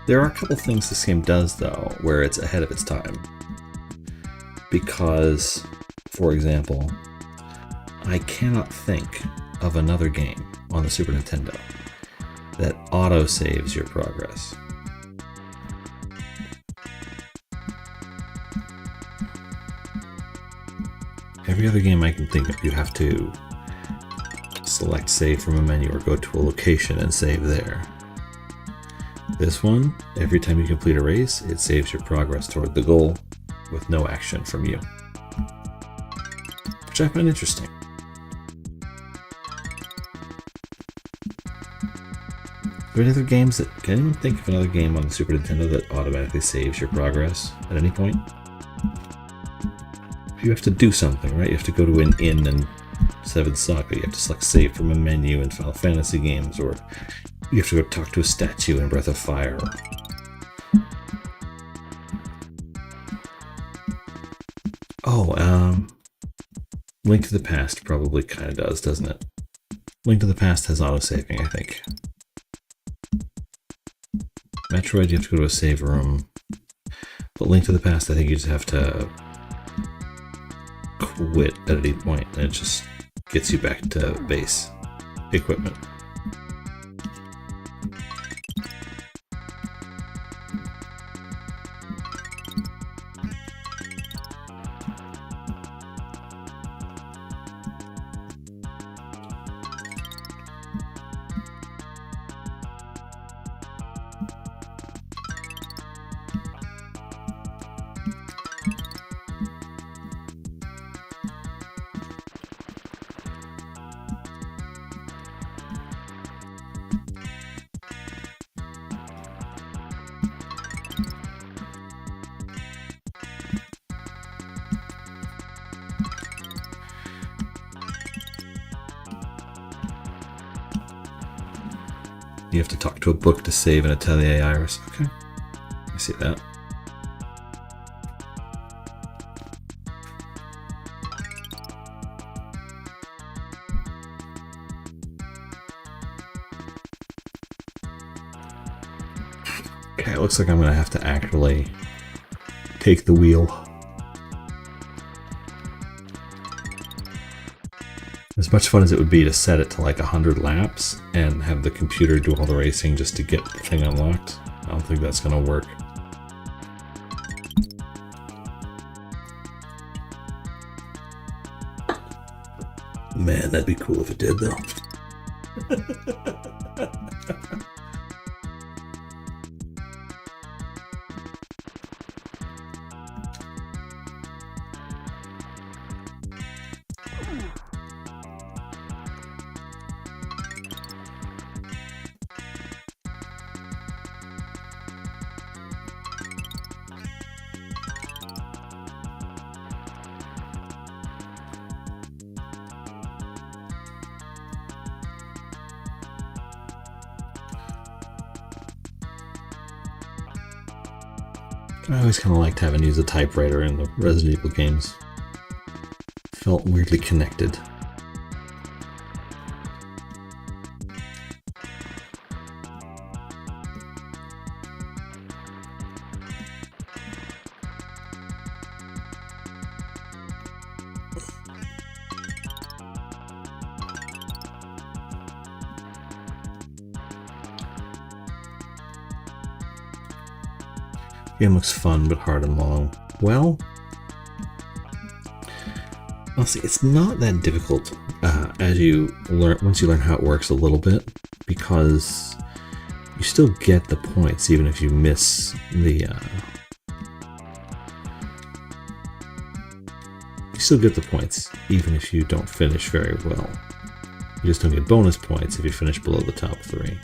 There are a couple things this game does, though, where it's ahead of its time. Because, for example, I cannot think of another game on the Super Nintendo that auto-saves your progress. Every other game I can think of, you have to select save from a menu or go to a location and save there. This one, every time you complete a race, it saves your progress toward the goal with no action from you. Which I find interesting. Are there any other games that... Can anyone think of another game on the Super Nintendo that automatically saves your progress at any point? You have to do something, right? You have to go to an inn in Seven Saga. You have to select save from a menu in Final Fantasy games, or you have to go talk to a statue in Breath of Fire. Oh, Link to the Past probably kind of does, doesn't it? Link to the Past has auto-saving, I think. Metroid, you have to go to a save room. But Link to the Past, I think you just have to quit at any point, and it just gets you back to base equipment. You have to talk to a book to save an Atelier Iris. Okay, I see that. Okay, it looks like I'm going to have to actually take the wheel. As much fun as it would be to set it to like 100 laps and have the computer do all the racing just to get the thing unlocked, I don't think that's going to work. Man, that'd be cool if it did, though. I always kind of liked having to use a typewriter in the Resident Evil games. Felt weirdly connected. Game looks fun but hard and long. Well, honestly, it's not that difficult as you learn. Once you learn how it works a little bit, because you still get the points even if you miss the. You still get the points even if you don't finish very well. You just don't get bonus points if you finish below the top 3.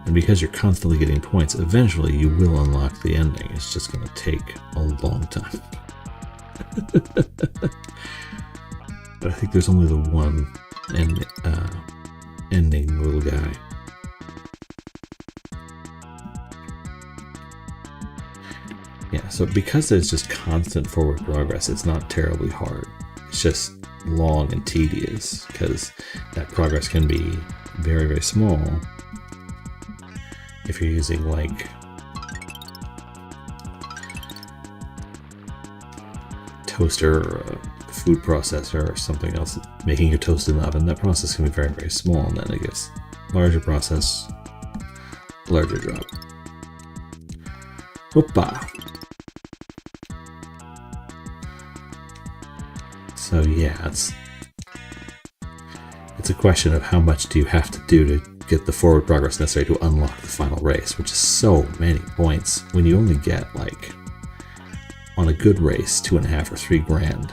And because you're constantly getting points, eventually you will unlock the ending. It's just going to take a long time. But I think there's only the one ending little guy. Yeah, so because there's just constant forward progress, it's not terribly hard. It's just long and tedious because that progress can be very, very small if you're using like toaster or a food processor or something else, making your toast in the oven. That process can be very, very small, and then it gets larger process, larger drop. Whoopa! So yeah, it's a question of how much do you have to do to get the forward progress necessary to unlock the final race, which is so many points when you only get, like, on a good race, 2.5 or 3 grand.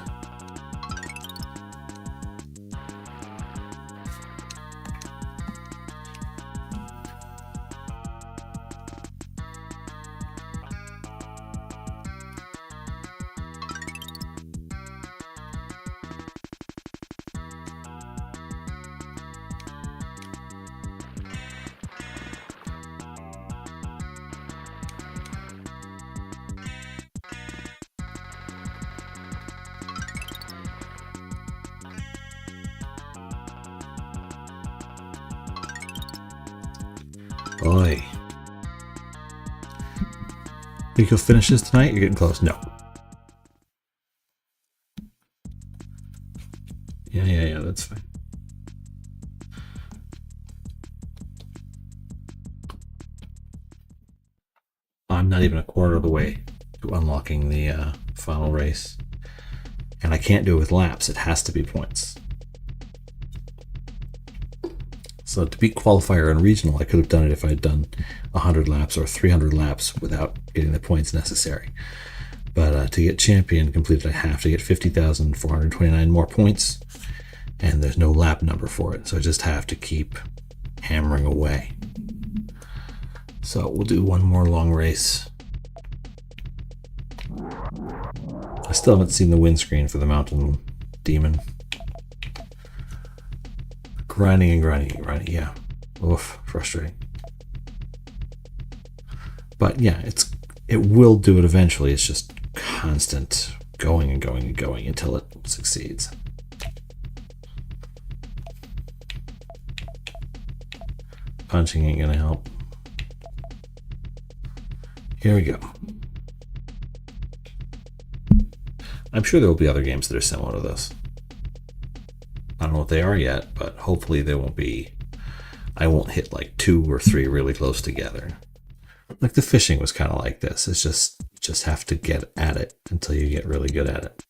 Oi. Think you'll finish this tonight? You're getting close. No. Yeah, that's fine. I'm not even a quarter of the way to unlocking the final race. And I can't do it with laps. It has to be points. So to beat qualifier and regional, I could have done it if I had done 100 laps or 300 laps without getting the points necessary. But to get champion completed, I have to get 50,429 more points, and there's no lap number for it. So I just have to keep hammering away. So we'll do one more long race. I still haven't seen the windscreen for the Mountain Demon. Grinding and grinding and grinding, yeah. Oof, frustrating. But yeah, it will do it eventually. It's just constant going and going and going until it succeeds. Punching ain't gonna help. Here we go. I'm sure there will be other games that are similar to this. I don't know what they are yet, but hopefully they won't be. I won't hit like 2 or 3 really close together. Like the fishing was kind of like this. It's just have to get at it until you get really good at it.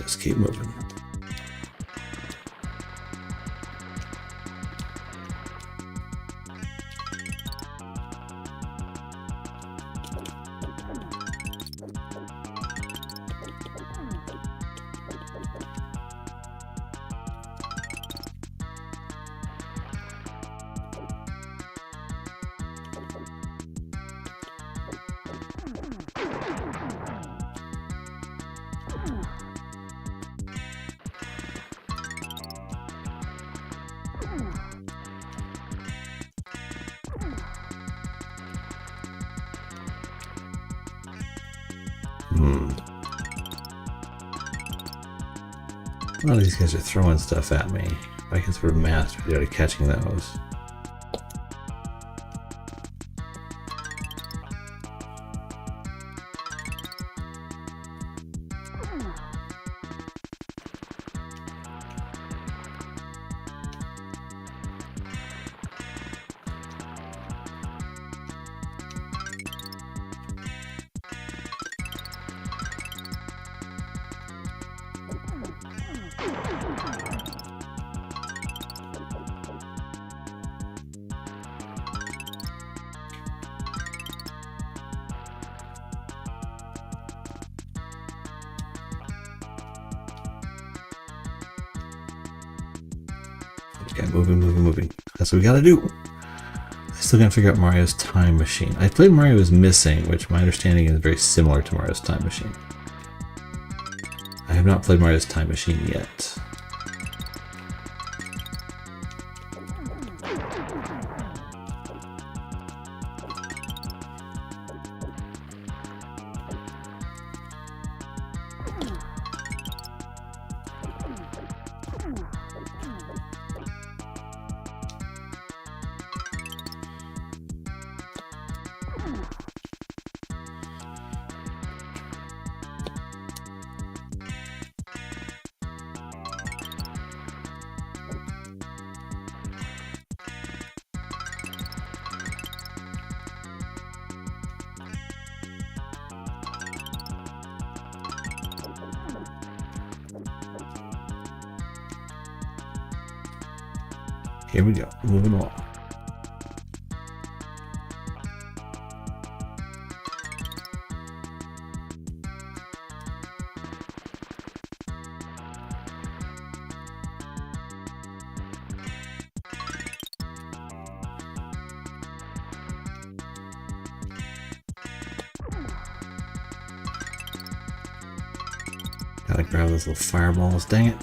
just keep moving. A lot of these guys are throwing stuff at me. If I can sort of master catching those. Okay, moving. That's what we gotta do. I still gotta figure out Mario's Time Machine. I played Mario is Missing, which my understanding is very similar to Mario's Time Machine. I have not played Mario's Time Machine yet. Here we go, moving along. Gotta grab those little fireballs, dang it.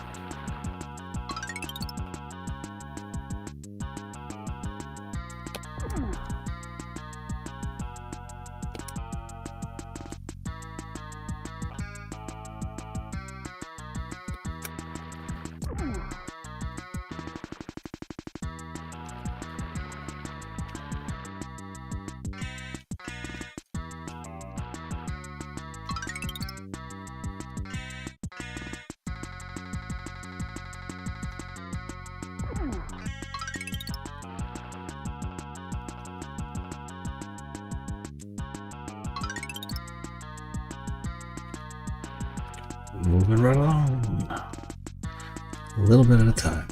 Moving right along, a little bit at a time.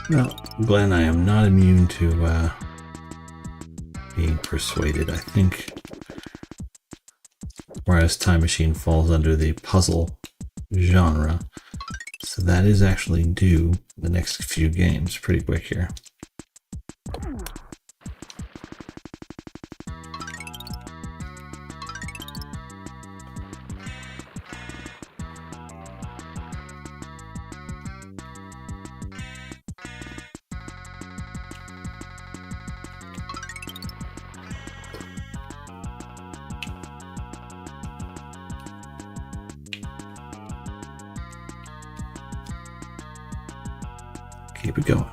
Well, Glenn, I am not immune to being persuaded. I think Mario's Time Machine falls under the puzzle genre, so that is actually due the next few games pretty quick here. Keep it going.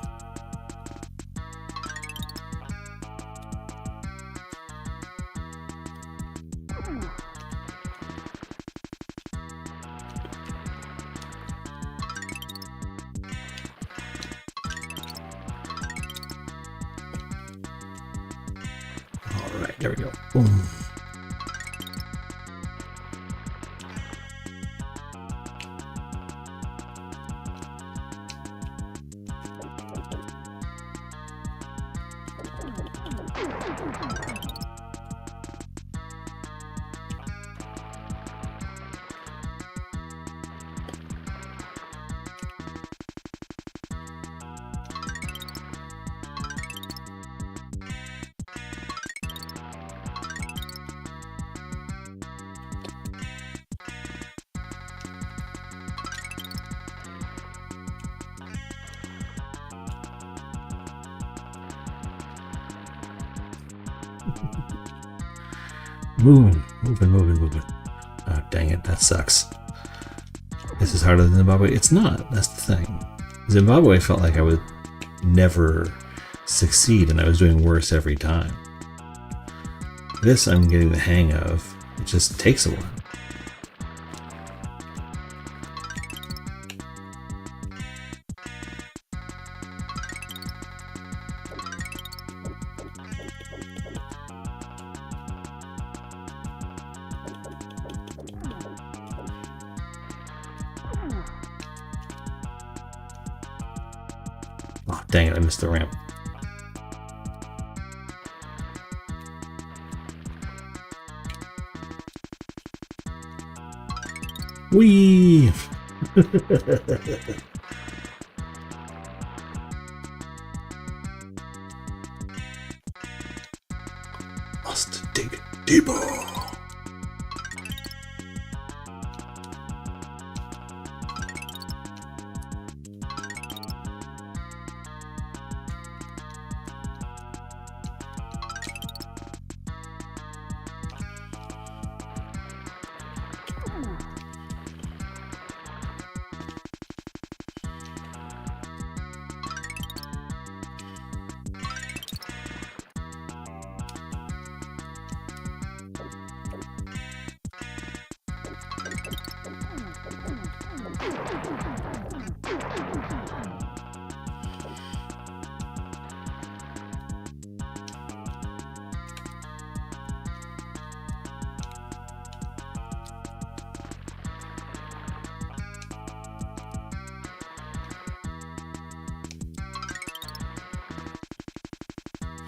Alright, there we go. Boom. Moving. Oh, dang it, that sucks. This is harder than Zimbabwe. It's not, that's the thing. Zimbabwe felt like I would never succeed and I was doing worse every time. This I'm getting the hang of. It just takes a while. Oh, dang it, I missed the ramp. Whee! Must dig deeper.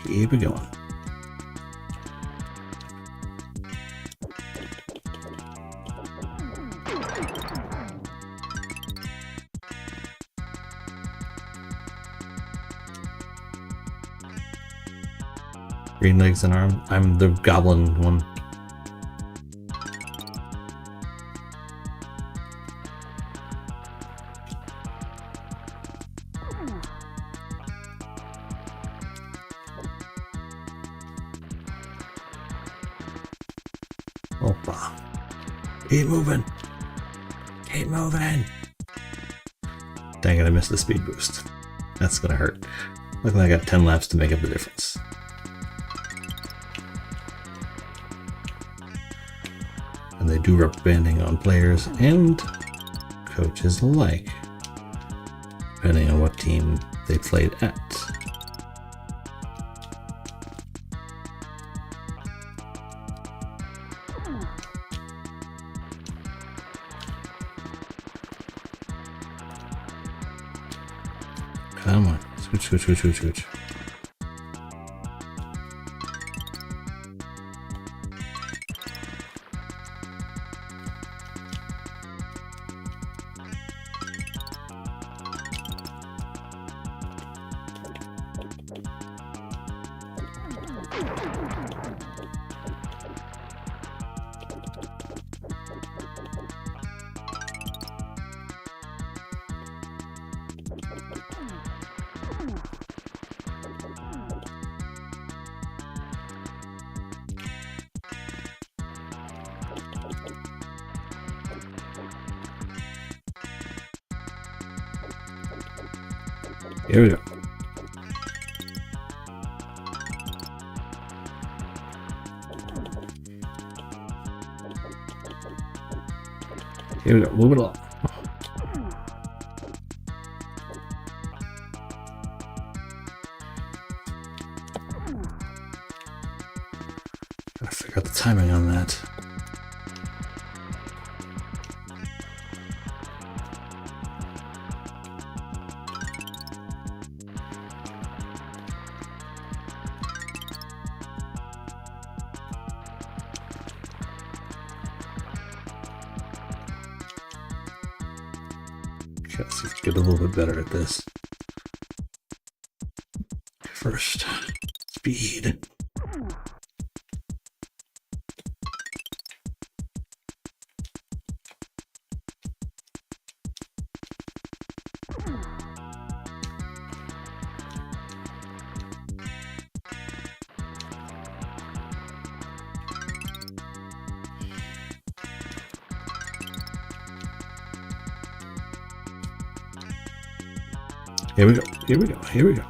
Keep it going. Green legs and arm. I'm the goblin one. Opa. Keep moving. Keep moving. Dang it, I missed the speed boost. That's gonna hurt. Look like I got 10 laps to make up the difference. And they do rubber banding on players and coaches alike, depending on what team they played at. Come on, switch. Here we go. Here we go. Move it along. Okay, let's see if we get a little bit better at this. First, speed. Here we go, here we go, here we go.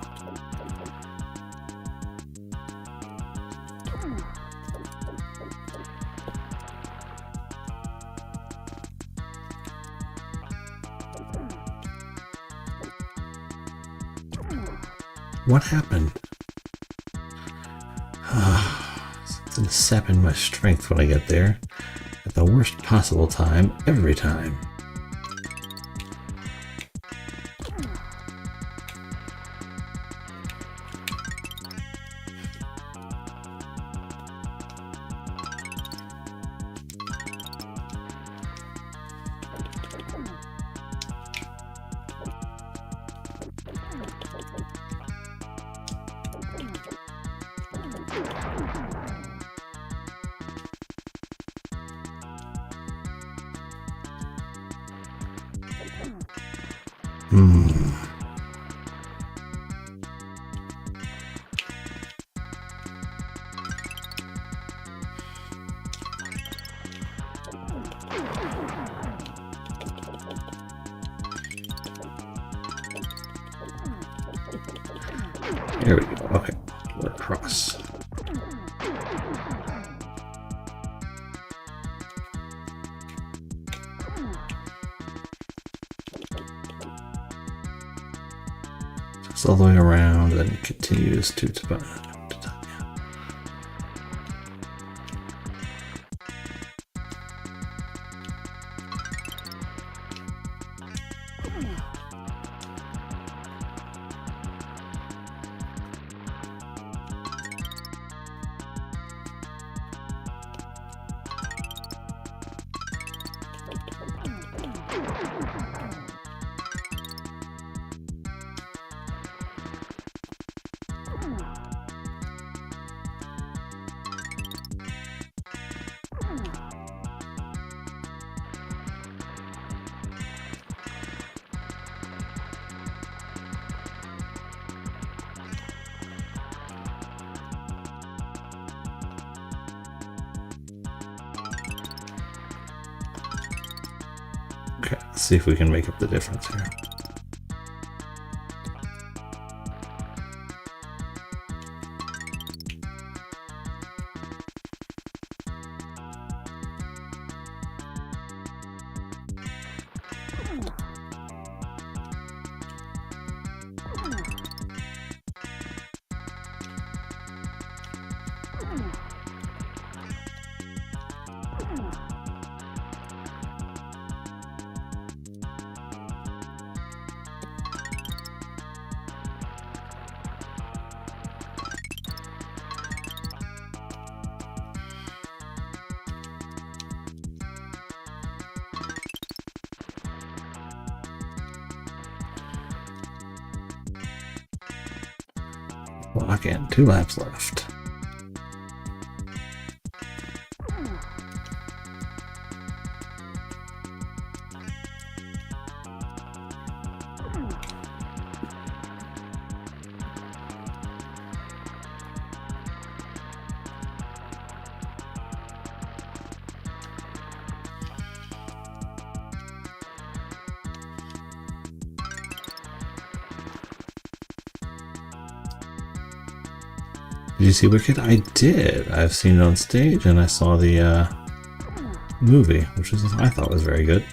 What happened? Something's sapping my strength when I get there. At the worst possible time, every time. There we go. Okay, we're across. Just all the way around, and then continues to Okay, let's see if we can make up the difference here. Well, again, 2 laps left. Did you see Wicked? I did. I've seen it on stage, and I saw the movie, which I thought was very good.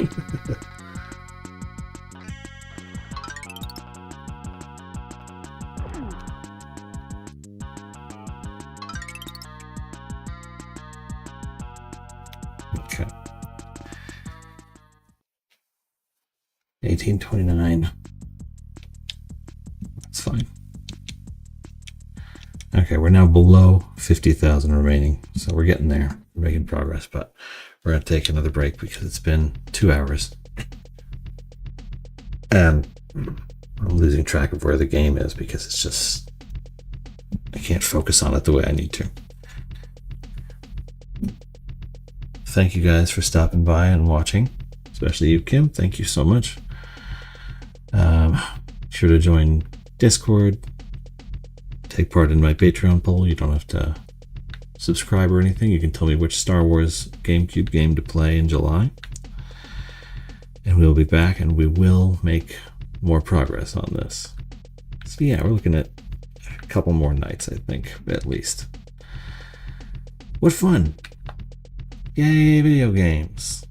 Okay. 1829. That's fine. Okay, we're now below 50,000 remaining, so we're getting there. We're making progress, but we're going to take another break because it's been 2 hours. And I'm losing track of where the game is because it's just, I can't focus on it the way I need to. Thank you guys for stopping by and watching, especially you, Kim. Thank you so much. Sure to join Discord, take part in my Patreon poll. You don't have to subscribe or anything. You can tell me which Star Wars GameCube game to play in July. And we'll be back and we will make more progress on this. So yeah, we're looking at a couple more nights, I think, at least. What fun! Yay, video games!